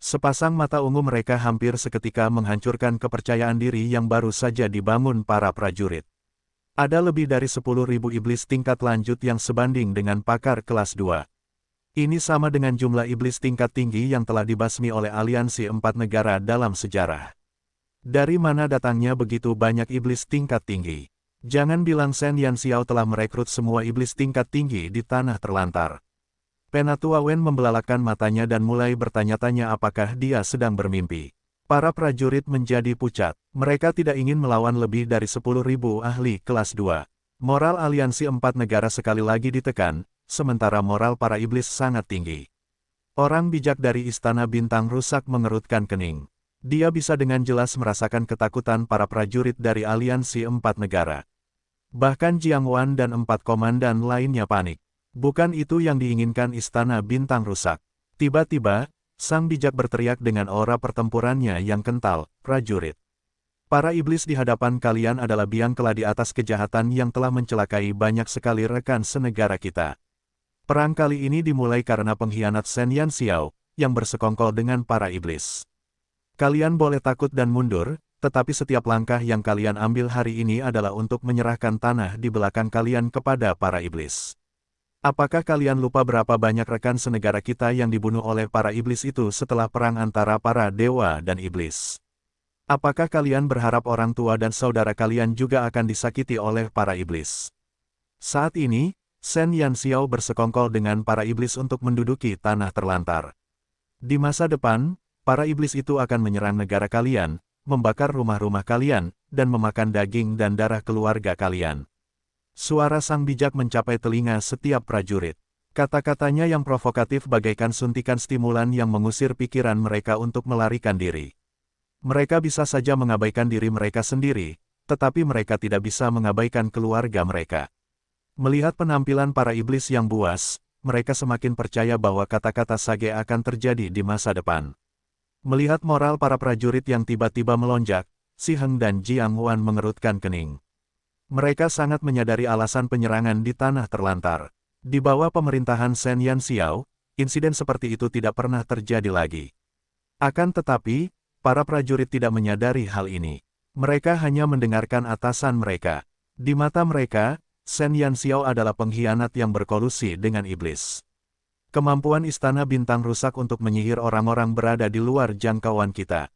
Sepasang mata ungu mereka hampir seketika menghancurkan kepercayaan diri yang baru saja dibangun para prajurit. Ada lebih dari 10.000 iblis tingkat lanjut yang sebanding dengan pakar kelas 2. Ini sama dengan jumlah iblis tingkat tinggi yang telah dibasmi oleh aliansi 4 negara dalam sejarah. Dari mana datangnya begitu banyak iblis tingkat tinggi? Jangan bilang Shen Yanxiao telah merekrut semua iblis tingkat tinggi di tanah terlantar. Penatua Wen membelalakan matanya dan mulai bertanya-tanya apakah dia sedang bermimpi. Para prajurit menjadi pucat. Mereka tidak ingin melawan lebih dari 10.000 ahli kelas 2. Moral aliansi 4 negara sekali lagi ditekan, sementara moral para iblis sangat tinggi. Orang bijak dari Istana Bintang Rusak mengerutkan kening. Dia bisa dengan jelas merasakan ketakutan para prajurit dari aliansi 4 negara. Bahkan Jiang Wan dan 4 komandan lainnya panik. Bukan itu yang diinginkan Istana Bintang Rusak. Tiba-tiba, sang bijak berteriak dengan aura pertempurannya yang kental, prajurit. Para iblis di hadapan kalian adalah biang keladi atas kejahatan yang telah mencelakai banyak sekali rekan senegara kita. Perang kali ini dimulai karena pengkhianat Shen Yanxiao, yang bersekongkol dengan para iblis. Kalian boleh takut dan mundur, tetapi setiap langkah yang kalian ambil hari ini adalah untuk menyerahkan tanah di belakang kalian kepada para iblis. Apakah kalian lupa berapa banyak rekan senegara kita yang dibunuh oleh para iblis itu setelah perang antara para dewa dan iblis? Apakah kalian berharap orang tua dan saudara kalian juga akan disakiti oleh para iblis? Saat ini, Shen Yanxiao bersekongkol dengan para iblis untuk menduduki tanah terlantar. Di masa depan, para iblis itu akan menyerang negara kalian, membakar rumah-rumah kalian, dan memakan daging dan darah keluarga kalian. Suara sang bijak mencapai telinga setiap prajurit. Kata-katanya yang provokatif bagaikan suntikan stimulan yang mengusir pikiran mereka untuk melarikan diri. Mereka bisa saja mengabaikan diri mereka sendiri, tetapi mereka tidak bisa mengabaikan keluarga mereka. Melihat penampilan para iblis yang buas, mereka semakin percaya bahwa kata-kata sage akan terjadi di masa depan. Melihat moral para prajurit yang tiba-tiba melonjak, Si Heng dan Jiang Wan mengerutkan kening. Mereka sangat menyadari alasan penyerangan di tanah terlantar. Di bawah pemerintahan Shen Yanxiao, insiden seperti itu tidak pernah terjadi lagi. Akan tetapi, para prajurit tidak menyadari hal ini. Mereka hanya mendengarkan atasan mereka. Di mata mereka, Shen Yanxiao adalah pengkhianat yang berkolusi dengan iblis. Kemampuan Istana Bintang Rusak untuk menyihir orang-orang berada di luar jangkauan kita.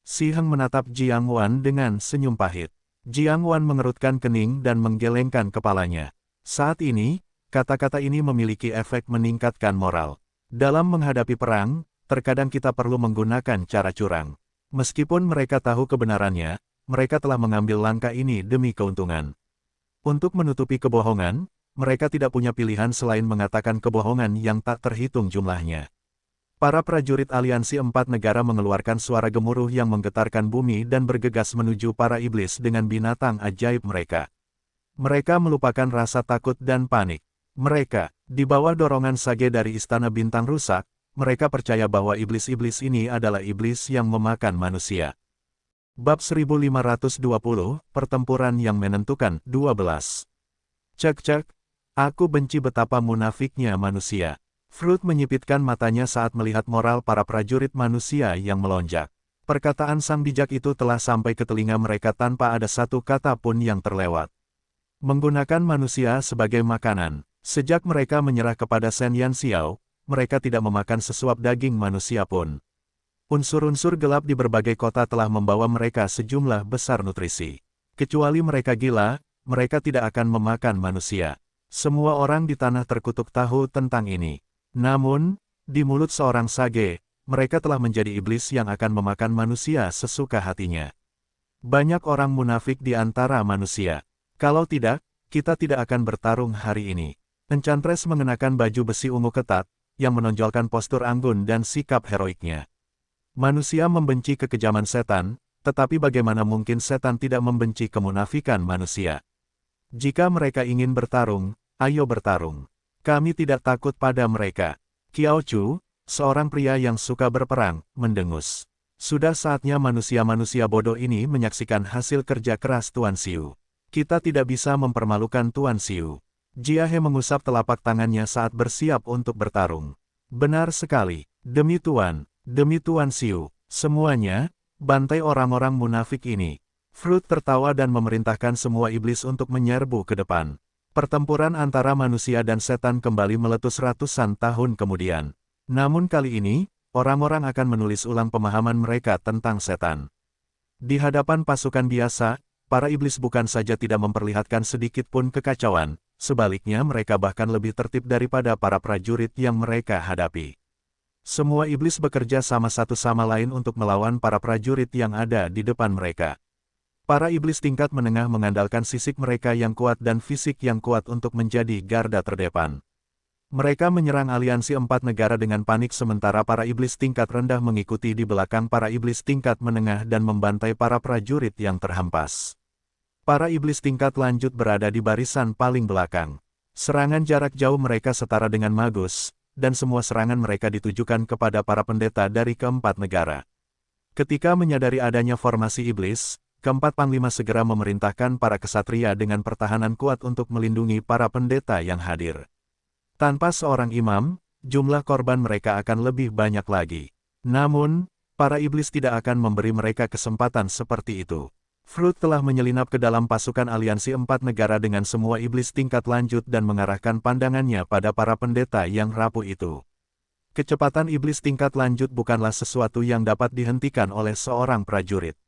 Si Heng menatap Jiang Wan dengan senyum pahit. Jiang Wan mengerutkan kening dan menggelengkan kepalanya. Saat ini, kata-kata ini memiliki efek meningkatkan moral. Dalam menghadapi perang, terkadang kita perlu menggunakan cara curang. Meskipun mereka tahu kebenarannya, mereka telah mengambil langkah ini demi keuntungan. Untuk menutupi kebohongan, mereka tidak punya pilihan selain mengatakan kebohongan yang tak terhitung jumlahnya. Para prajurit aliansi 4 negara mengeluarkan suara gemuruh yang menggetarkan bumi dan bergegas menuju para iblis dengan binatang ajaib mereka. Mereka melupakan rasa takut dan panik. Mereka, di bawah dorongan sage dari Istana Bintang Rusak, mereka percaya bahwa iblis-iblis ini adalah iblis yang memakan manusia. Bab 1520, Pertempuran yang Menentukan, 12. Cek-cek. Aku benci betapa munafiknya manusia. Fruit menyipitkan matanya saat melihat moral para prajurit manusia yang melonjak. Perkataan sang bijak itu telah sampai ke telinga mereka tanpa ada satu kata pun yang terlewat. Menggunakan manusia sebagai makanan. Sejak mereka menyerah kepada Shen Yanxiao, mereka tidak memakan sesuap daging manusia pun. Unsur-unsur gelap di berbagai kota telah membawa mereka sejumlah besar nutrisi. Kecuali mereka gila, mereka tidak akan memakan manusia. Semua orang di tanah terkutuk tahu tentang ini. Namun, di mulut seorang sage, mereka telah menjadi iblis yang akan memakan manusia sesuka hatinya. Banyak orang munafik di antara manusia. Kalau tidak, kita tidak akan bertarung hari ini. Enchantress mengenakan baju besi ungu ketat, yang menonjolkan postur anggun dan sikap heroiknya. Manusia membenci kekejaman setan, tetapi bagaimana mungkin setan tidak membenci kemunafikan manusia? Jika mereka ingin bertarung, ayo bertarung. Kami tidak takut pada mereka. Kiao Chu, seorang pria yang suka berperang, mendengus. Sudah saatnya manusia-manusia bodoh ini menyaksikan hasil kerja keras Tuan Xiu. Kita tidak bisa mempermalukan Tuan Xiu. Jia He mengusap telapak tangannya saat bersiap untuk bertarung. Benar sekali. Demi Tuan Xiu, semuanya, bantai orang-orang munafik ini. Fruit tertawa dan memerintahkan semua iblis untuk menyerbu ke depan. Pertempuran antara manusia dan setan kembali meletus ratusan tahun kemudian. Namun kali ini, orang-orang akan menulis ulang pemahaman mereka tentang setan. Di hadapan pasukan biasa, para iblis bukan saja tidak memperlihatkan sedikit pun kekacauan, sebaliknya mereka bahkan lebih tertib daripada para prajurit yang mereka hadapi. Semua iblis bekerja sama satu sama lain untuk melawan para prajurit yang ada di depan mereka. Para iblis tingkat menengah mengandalkan sisik mereka yang kuat dan fisik yang kuat untuk menjadi garda terdepan. Mereka menyerang aliansi 4 negara dengan panik sementara para iblis tingkat rendah mengikuti di belakang para iblis tingkat menengah dan membantai para prajurit yang terhempas. Para iblis tingkat lanjut berada di barisan paling belakang. Serangan jarak jauh mereka setara dengan magus, dan semua serangan mereka ditujukan kepada para pendeta dari keempat negara. Ketika menyadari adanya formasi iblis, keempat panglima segera memerintahkan para kesatria dengan pertahanan kuat untuk melindungi para pendeta yang hadir. Tanpa seorang imam, jumlah korban mereka akan lebih banyak lagi. Namun, para iblis tidak akan memberi mereka kesempatan seperti itu. Fruit telah menyelinap ke dalam pasukan aliansi 4 negara dengan semua iblis tingkat lanjut dan mengarahkan pandangannya pada para pendeta yang rapuh itu. Kecepatan iblis tingkat lanjut bukanlah sesuatu yang dapat dihentikan oleh seorang prajurit.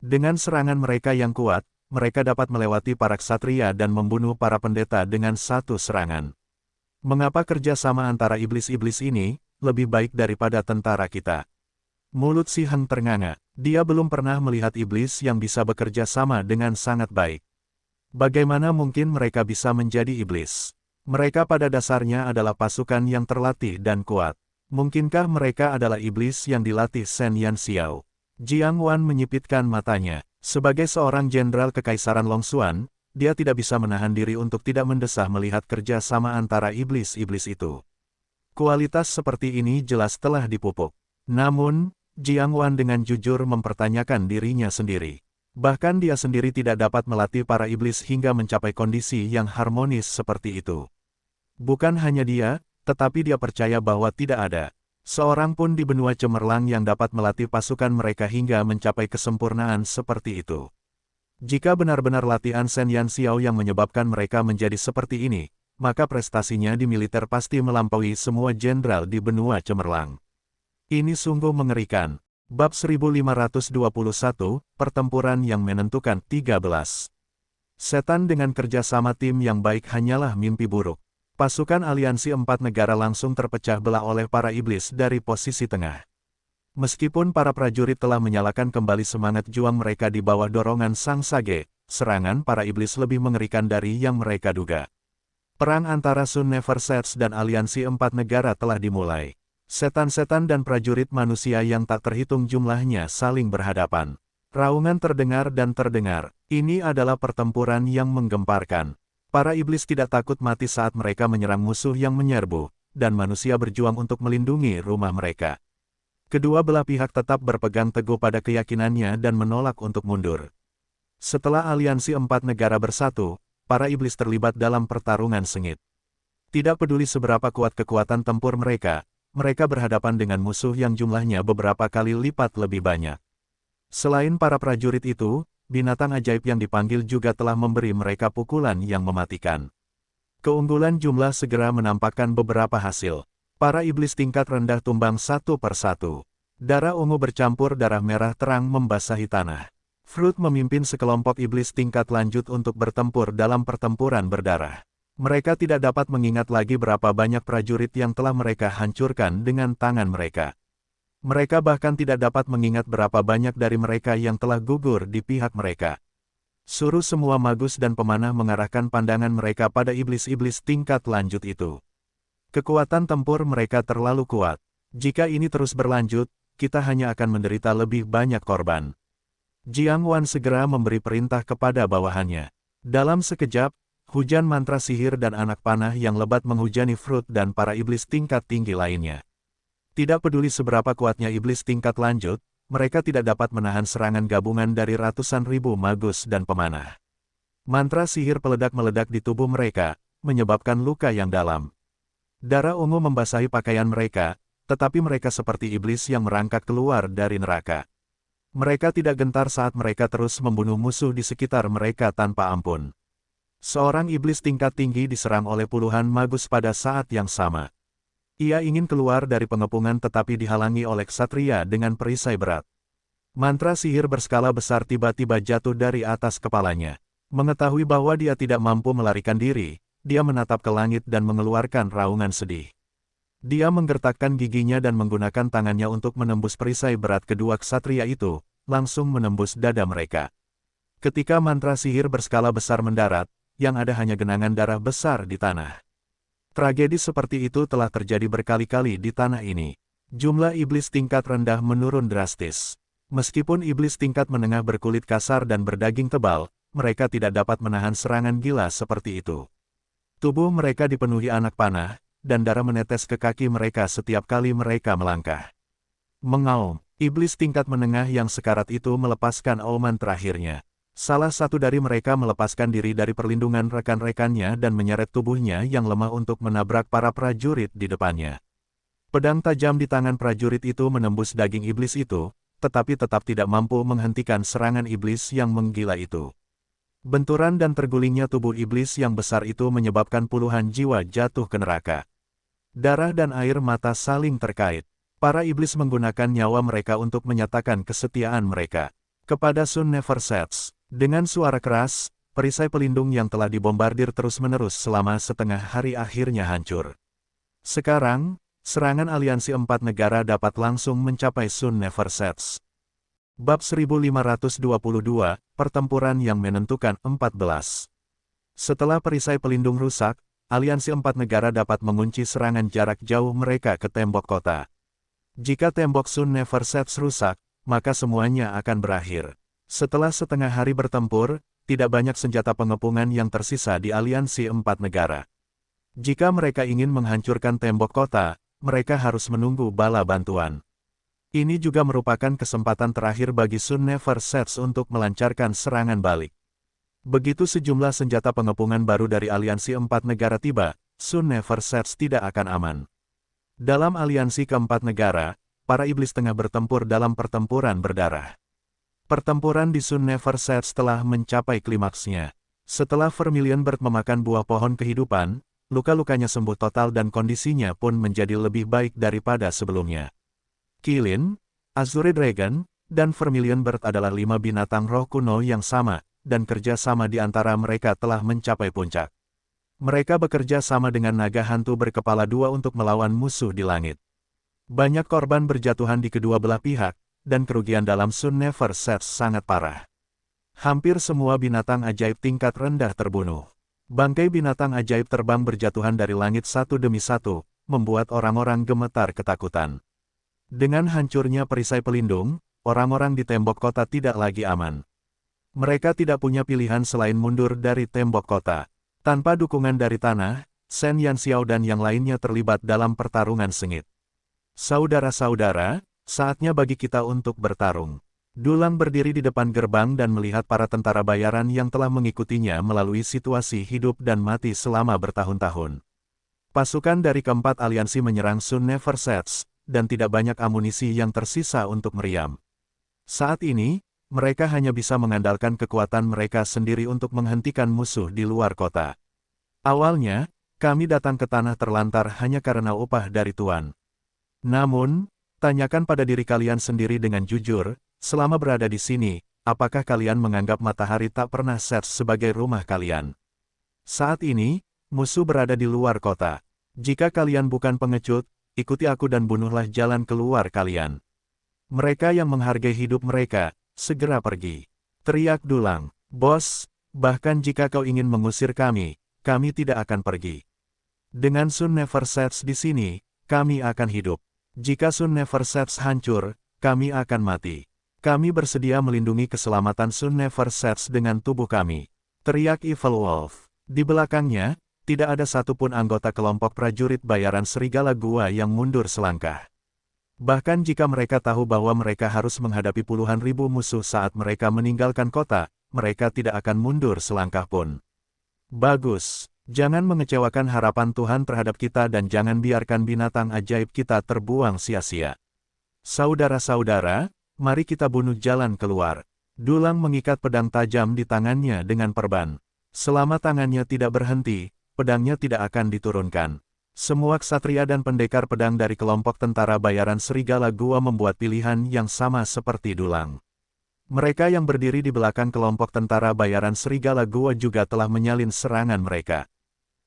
Dengan serangan mereka yang kuat, mereka dapat melewati para ksatria dan membunuh para pendeta dengan satu serangan. Mengapa kerjasama antara iblis-iblis ini lebih baik daripada tentara kita? Mulut Si Heng ternganga. Dia belum pernah melihat iblis yang bisa bekerja sama dengan sangat baik. Bagaimana mungkin mereka bisa menjadi iblis? Mereka pada dasarnya adalah pasukan yang terlatih dan kuat. Mungkinkah mereka adalah iblis yang dilatih Shen Yanxiao? Jiang Wan menyipitkan matanya. Sebagai seorang jenderal kekaisaran Longxuan, dia tidak bisa menahan diri untuk tidak mendesah melihat kerja sama antara iblis-iblis itu. Kualitas seperti ini jelas telah dipupuk. Namun, Jiang Wan dengan jujur mempertanyakan dirinya sendiri. Bahkan dia sendiri tidak dapat melatih para iblis hingga mencapai kondisi yang harmonis seperti itu. Bukan hanya dia, tetapi dia percaya bahwa tidak ada seorang pun di benua cemerlang yang dapat melatih pasukan mereka hingga mencapai kesempurnaan seperti itu. Jika benar-benar latihan Shen Yanxiao yang menyebabkan mereka menjadi seperti ini, maka prestasinya di militer pasti melampaui semua jenderal di benua cemerlang. Ini sungguh mengerikan. Bab 1521, Pertempuran yang menentukan 13. Setan dengan kerjasama tim yang baik hanyalah mimpi buruk. Pasukan aliansi 4 negara langsung terpecah belah oleh para iblis dari posisi tengah. Meskipun para prajurit telah menyalakan kembali semangat juang mereka di bawah dorongan Sang Sage, serangan para iblis lebih mengerikan dari yang mereka duga. Perang antara Sun Never Sets dan aliansi 4 negara telah dimulai. Setan-setan dan prajurit manusia yang tak terhitung jumlahnya saling berhadapan. Raungan terdengar dan terdengar. Ini adalah pertempuran yang menggemparkan. Para iblis tidak takut mati saat mereka menyerang musuh yang menyerbu, dan manusia berjuang untuk melindungi rumah mereka. Kedua belah pihak tetap berpegang teguh pada keyakinannya dan menolak untuk mundur. Setelah aliansi 4 negara bersatu, para iblis terlibat dalam pertarungan sengit. Tidak peduli seberapa kuat kekuatan tempur mereka, mereka berhadapan dengan musuh yang jumlahnya beberapa kali lipat lebih banyak. Selain para prajurit itu, binatang ajaib yang dipanggil juga telah memberi mereka pukulan yang mematikan. Keunggulan jumlah segera menampakkan beberapa hasil. Para iblis tingkat rendah tumbang satu persatu. Darah ungu bercampur darah merah terang membasahi tanah. Fruit memimpin sekelompok iblis tingkat lanjut untuk bertempur dalam pertempuran berdarah. Mereka tidak dapat mengingat lagi berapa banyak prajurit yang telah mereka hancurkan dengan tangan mereka. Mereka bahkan tidak dapat mengingat berapa banyak dari mereka yang telah gugur di pihak mereka. Suruh semua magus dan pemanah mengarahkan pandangan mereka pada iblis-iblis tingkat lanjut itu. Kekuatan tempur mereka terlalu kuat. Jika ini terus berlanjut, kita hanya akan menderita lebih banyak korban. Jiang Wan segera memberi perintah kepada bawahannya. Dalam sekejap, hujan mantra sihir dan anak panah yang lebat menghujani Fruit dan para iblis tingkat tinggi lainnya. Tidak peduli seberapa kuatnya iblis tingkat lanjut, mereka tidak dapat menahan serangan gabungan dari ratusan ribu magus dan pemanah. Mantra sihir peledak meledak di tubuh mereka, menyebabkan luka yang dalam. Darah ungu membasahi pakaian mereka, tetapi mereka seperti iblis yang merangkak keluar dari neraka. Mereka tidak gentar saat mereka terus membunuh musuh di sekitar mereka tanpa ampun. Seorang iblis tingkat tinggi diserang oleh puluhan magus pada saat yang sama. Ia ingin keluar dari pengepungan tetapi dihalangi oleh ksatria dengan perisai berat. Mantra sihir berskala besar tiba-tiba jatuh dari atas kepalanya. Mengetahui bahwa dia tidak mampu melarikan diri, dia menatap ke langit dan mengeluarkan raungan sedih. Dia menggertakkan giginya dan menggunakan tangannya untuk menembus perisai berat kedua ksatria itu, langsung menembus dada mereka. Ketika mantra sihir berskala besar mendarat, yang ada hanya genangan darah besar di tanah. Tragedi seperti itu telah terjadi berkali-kali di tanah ini. Jumlah iblis tingkat rendah menurun drastis. Meskipun iblis tingkat menengah berkulit kasar dan berdaging tebal, mereka tidak dapat menahan serangan gila seperti itu. Tubuh mereka dipenuhi anak panah, dan darah menetes ke kaki mereka setiap kali mereka melangkah. Mengaum, iblis tingkat menengah yang sekarat itu melepaskan auman terakhirnya. Salah satu dari mereka melepaskan diri dari perlindungan rekan-rekannya dan menyeret tubuhnya yang lemah untuk menabrak para prajurit di depannya. Pedang tajam di tangan prajurit itu menembus daging iblis itu, tetapi tetap tidak mampu menghentikan serangan iblis yang menggila itu. Benturan dan tergulingnya tubuh iblis yang besar itu menyebabkan puluhan jiwa jatuh ke neraka. Darah dan air mata saling terkait. Para iblis menggunakan nyawa mereka untuk menyatakan kesetiaan mereka kepada Sun Never Sets. Dengan suara keras, perisai pelindung yang telah dibombardir terus-menerus selama setengah hari akhirnya hancur. Sekarang, serangan aliansi 4 negara dapat langsung mencapai Sun Never Sets. Bab 1522, Pertempuran yang menentukan 14. Setelah perisai pelindung rusak, aliansi 4 negara dapat mengunci serangan jarak jauh mereka ke tembok kota. Jika tembok Sun Never Sets rusak, maka semuanya akan berakhir. Setelah setengah hari bertempur, tidak banyak senjata pengepungan yang tersisa di aliansi 4 negara. Jika mereka ingin menghancurkan tembok kota, mereka harus menunggu bala bantuan. Ini juga merupakan kesempatan terakhir bagi Sun Never Sets untuk melancarkan serangan balik. Begitu sejumlah senjata pengepungan baru dari aliansi 4 negara tiba, Sun Never Sets tidak akan aman. Dalam aliansi keempat negara, para iblis tengah bertempur dalam pertempuran berdarah. Pertempuran di Sun Never Sets telah mencapai klimaksnya. Setelah Vermilion Bird memakan buah pohon kehidupan, luka-lukanya sembuh total dan kondisinya pun menjadi lebih baik daripada sebelumnya. Qilin, Azure Dragon, dan Vermilion Bird adalah 5 binatang roh kuno yang sama, dan kerja sama di antara mereka telah mencapai puncak. Mereka bekerja sama dengan naga hantu berkepala 2 untuk melawan musuh di langit. Banyak korban berjatuhan di kedua belah pihak, dan kerugian dalam Sun Never Sets sangat parah. Hampir semua binatang ajaib tingkat rendah terbunuh. Bangkai binatang ajaib terbang berjatuhan dari langit satu demi satu, membuat orang-orang gemetar ketakutan. Dengan hancurnya perisai pelindung, orang-orang di tembok kota tidak lagi aman. Mereka tidak punya pilihan selain mundur dari tembok kota. Tanpa dukungan dari tanah, Shen Yanxiao dan yang lainnya terlibat dalam pertarungan sengit. Saudara-saudara, saatnya bagi kita untuk bertarung. Dulang berdiri di depan gerbang dan melihat para tentara bayaran yang telah mengikutinya melalui situasi hidup dan mati selama bertahun-tahun. Pasukan dari keempat aliansi menyerang Sun Never Sets, dan tidak banyak amunisi yang tersisa untuk meriam. Saat ini, mereka hanya bisa mengandalkan kekuatan mereka sendiri untuk menghentikan musuh di luar kota. Awalnya, kami datang ke tanah terlantar hanya karena upah dari Tuan. Namun, tanyakan pada diri kalian sendiri dengan jujur, selama berada di sini, apakah kalian menganggap matahari tak pernah set sebagai rumah kalian? Saat ini, musuh berada di luar kota. Jika kalian bukan pengecut, ikuti aku dan bunuhlah jalan keluar kalian. Mereka yang menghargai hidup mereka, segera pergi. Teriak Dulang, Bos, bahkan jika kau ingin mengusir kami tidak akan pergi. Dengan Sun Never Sets di sini, kami akan hidup. Jika Sun Never Sets hancur, kami akan mati. Kami bersedia melindungi keselamatan Sun Never Sets dengan tubuh kami. Teriak Evil Wolf. Di belakangnya, tidak ada satupun anggota kelompok prajurit bayaran serigala gua yang mundur selangkah. Bahkan jika mereka tahu bahwa mereka harus menghadapi puluhan ribu musuh saat mereka meninggalkan kota, mereka tidak akan mundur selangkah pun. Bagus, jangan mengecewakan harapan Tuhan terhadap kita dan jangan biarkan binatang ajaib kita terbuang sia-sia. Saudara-saudara, mari kita bunuh jalan keluar. Dulang mengikat pedang tajam di tangannya dengan perban. Selama tangannya tidak berhenti, pedangnya tidak akan diturunkan. Semua ksatria dan pendekar pedang dari kelompok tentara bayaran serigala gua membuat pilihan yang sama seperti Dulang. Mereka yang berdiri di belakang kelompok tentara bayaran Serigala Gua juga telah menyalin serangan mereka.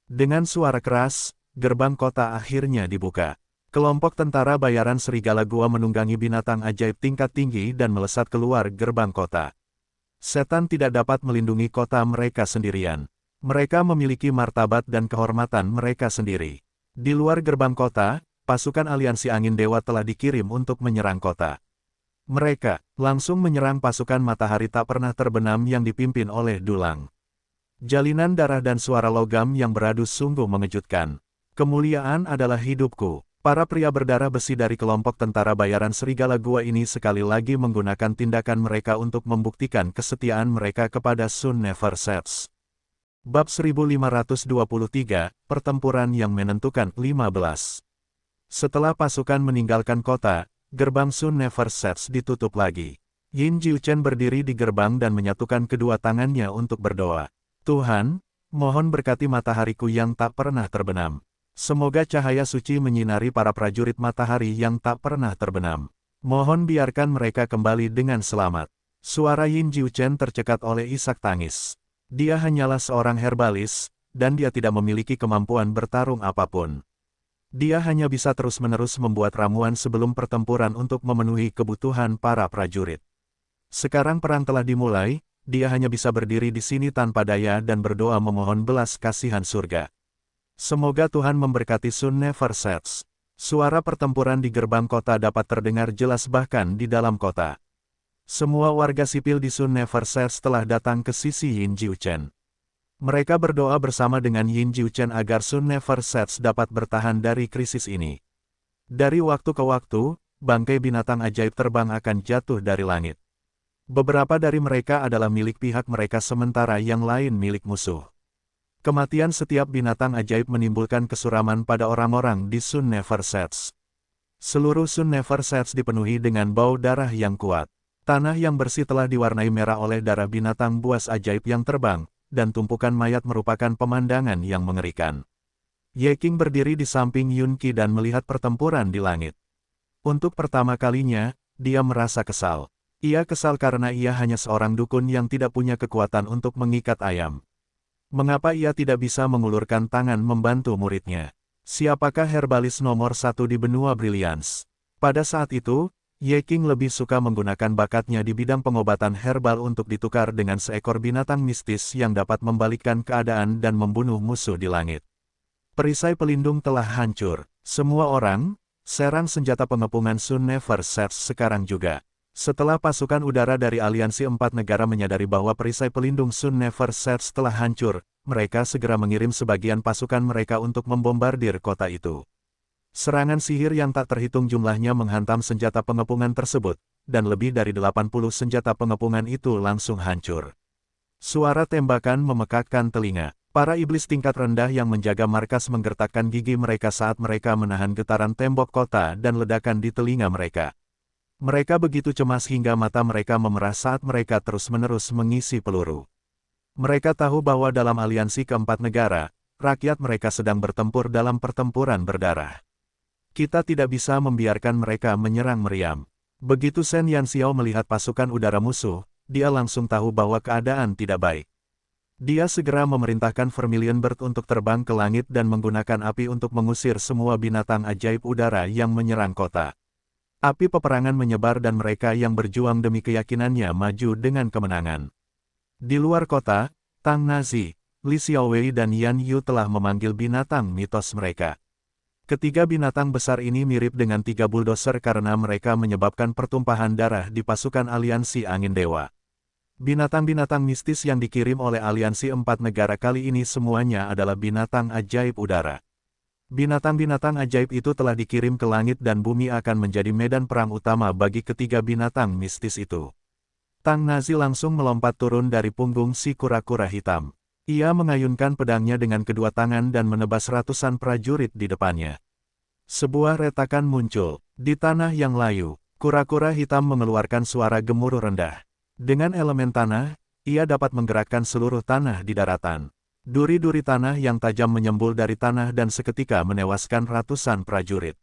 Dengan suara keras, gerbang kota akhirnya dibuka. Kelompok tentara bayaran Serigala Gua menunggangi binatang ajaib tingkat tinggi dan melesat keluar gerbang kota. Setan tidak dapat melindungi kota mereka sendirian. Mereka memiliki martabat dan kehormatan mereka sendiri. Di luar gerbang kota, pasukan aliansi angin dewa telah dikirim untuk menyerang kota. Mereka langsung menyerang pasukan matahari tak pernah terbenam yang dipimpin oleh Dulang. Jalinan darah dan suara logam yang beradu sungguh mengejutkan. Kemuliaan adalah hidupku. Para pria berdarah besi dari kelompok tentara bayaran Serigala Gua ini sekali lagi menggunakan tindakan mereka untuk membuktikan kesetiaan mereka kepada Sun Never Sets. Bab 1523, Pertempuran yang Menentukan 15. Setelah pasukan meninggalkan kota, gerbang Sun Never Sets ditutup lagi. Yin Jiuchen berdiri di gerbang dan menyatukan kedua tangannya untuk berdoa. Tuhan, mohon berkati matahariku yang tak pernah terbenam. Semoga cahaya suci menyinari para prajurit matahari yang tak pernah terbenam. Mohon biarkan mereka kembali dengan selamat. Suara Yin Jiuchen tercekat oleh isak tangis. Dia hanyalah seorang herbalis, dan dia tidak memiliki kemampuan bertarung apapun. Dia hanya bisa terus-menerus membuat ramuan sebelum pertempuran untuk memenuhi kebutuhan para prajurit. Sekarang perang telah dimulai, dia hanya bisa berdiri di sini tanpa daya dan berdoa memohon belas kasihan surga. Semoga Tuhan memberkati Sun Never Sets. Suara pertempuran di gerbang kota dapat terdengar jelas bahkan di dalam kota. Semua warga sipil di Sun Never Sets telah datang ke sisi Yin Jiuchen. Mereka berdoa bersama dengan Yin Jiuchen agar Sun Never Sets dapat bertahan dari krisis ini. Dari waktu ke waktu, bangkai binatang ajaib terbang akan jatuh dari langit. Beberapa dari mereka adalah milik pihak mereka sementara yang lain milik musuh. Kematian setiap binatang ajaib menimbulkan kesuraman pada orang-orang di Sun Never Sets. Seluruh Sun Never Sets dipenuhi dengan bau darah yang kuat. Tanah yang bersih telah diwarnai merah oleh darah binatang buas ajaib yang terbang, dan tumpukan mayat merupakan pemandangan yang mengerikan. Ye Qing berdiri di samping Yun Qi dan melihat pertempuran di langit. Untuk pertama kalinya, dia merasa kesal. Ia kesal karena ia hanya seorang dukun yang tidak punya kekuatan untuk mengikat ayam. Mengapa ia tidak bisa mengulurkan tangan membantu muridnya? Siapakah herbalis nomor satu di benua Brilliance? Pada saat itu, Ye Qing lebih suka menggunakan bakatnya di bidang pengobatan herbal untuk ditukar dengan seekor binatang mistis yang dapat membalikkan keadaan dan membunuh musuh di langit. Perisai pelindung telah hancur. Semua orang, serang senjata pengepungan Sun Never Sets sekarang juga. Setelah pasukan udara dari aliansi 4 negara menyadari bahwa perisai pelindung Sun Never Sets telah hancur, mereka segera mengirim sebagian pasukan mereka untuk membombardir kota itu. Serangan sihir yang tak terhitung jumlahnya menghantam senjata pengepungan tersebut, dan lebih dari 80 senjata pengepungan itu langsung hancur. Suara tembakan memekakkan telinga. Para iblis tingkat rendah yang menjaga markas menggertakkan gigi mereka saat mereka menahan getaran tembok kota dan ledakan di telinga mereka. Mereka begitu cemas hingga mata mereka memerah saat mereka terus-menerus mengisi peluru. Mereka tahu bahwa dalam aliansi keempat negara, rakyat mereka sedang bertempur dalam pertempuran berdarah. Kita tidak bisa membiarkan mereka menyerang meriam. Begitu Shen Yanxiao melihat pasukan udara musuh, dia langsung tahu bahwa keadaan tidak baik. Dia segera memerintahkan Vermilion Bird untuk terbang ke langit dan menggunakan api untuk mengusir semua binatang ajaib udara yang menyerang kota. Api peperangan menyebar dan mereka yang berjuang demi keyakinannya maju dengan kemenangan. Di luar kota, Tang Nazi, Li Xiaowei dan Yan Yu telah memanggil binatang mitos mereka. Ketiga binatang besar ini mirip dengan 3 bulldozer karena mereka menyebabkan pertumpahan darah di pasukan aliansi angin dewa. Binatang-binatang mistis yang dikirim oleh aliansi 4 negara kali ini semuanya adalah binatang ajaib udara. Binatang-binatang ajaib itu telah dikirim ke langit dan bumi akan menjadi medan perang utama bagi ketiga binatang mistis itu. Tang Nazi langsung melompat turun dari punggung si kura-kura hitam. Ia mengayunkan pedangnya dengan kedua tangan dan menebas ratusan prajurit di depannya. Sebuah retakan muncul. Di tanah yang layu, kura-kura hitam mengeluarkan suara gemuruh rendah. Dengan elemen tanah, ia dapat menggerakkan seluruh tanah di daratan. Duri-duri tanah yang tajam menyembul dari tanah dan seketika menewaskan ratusan prajurit.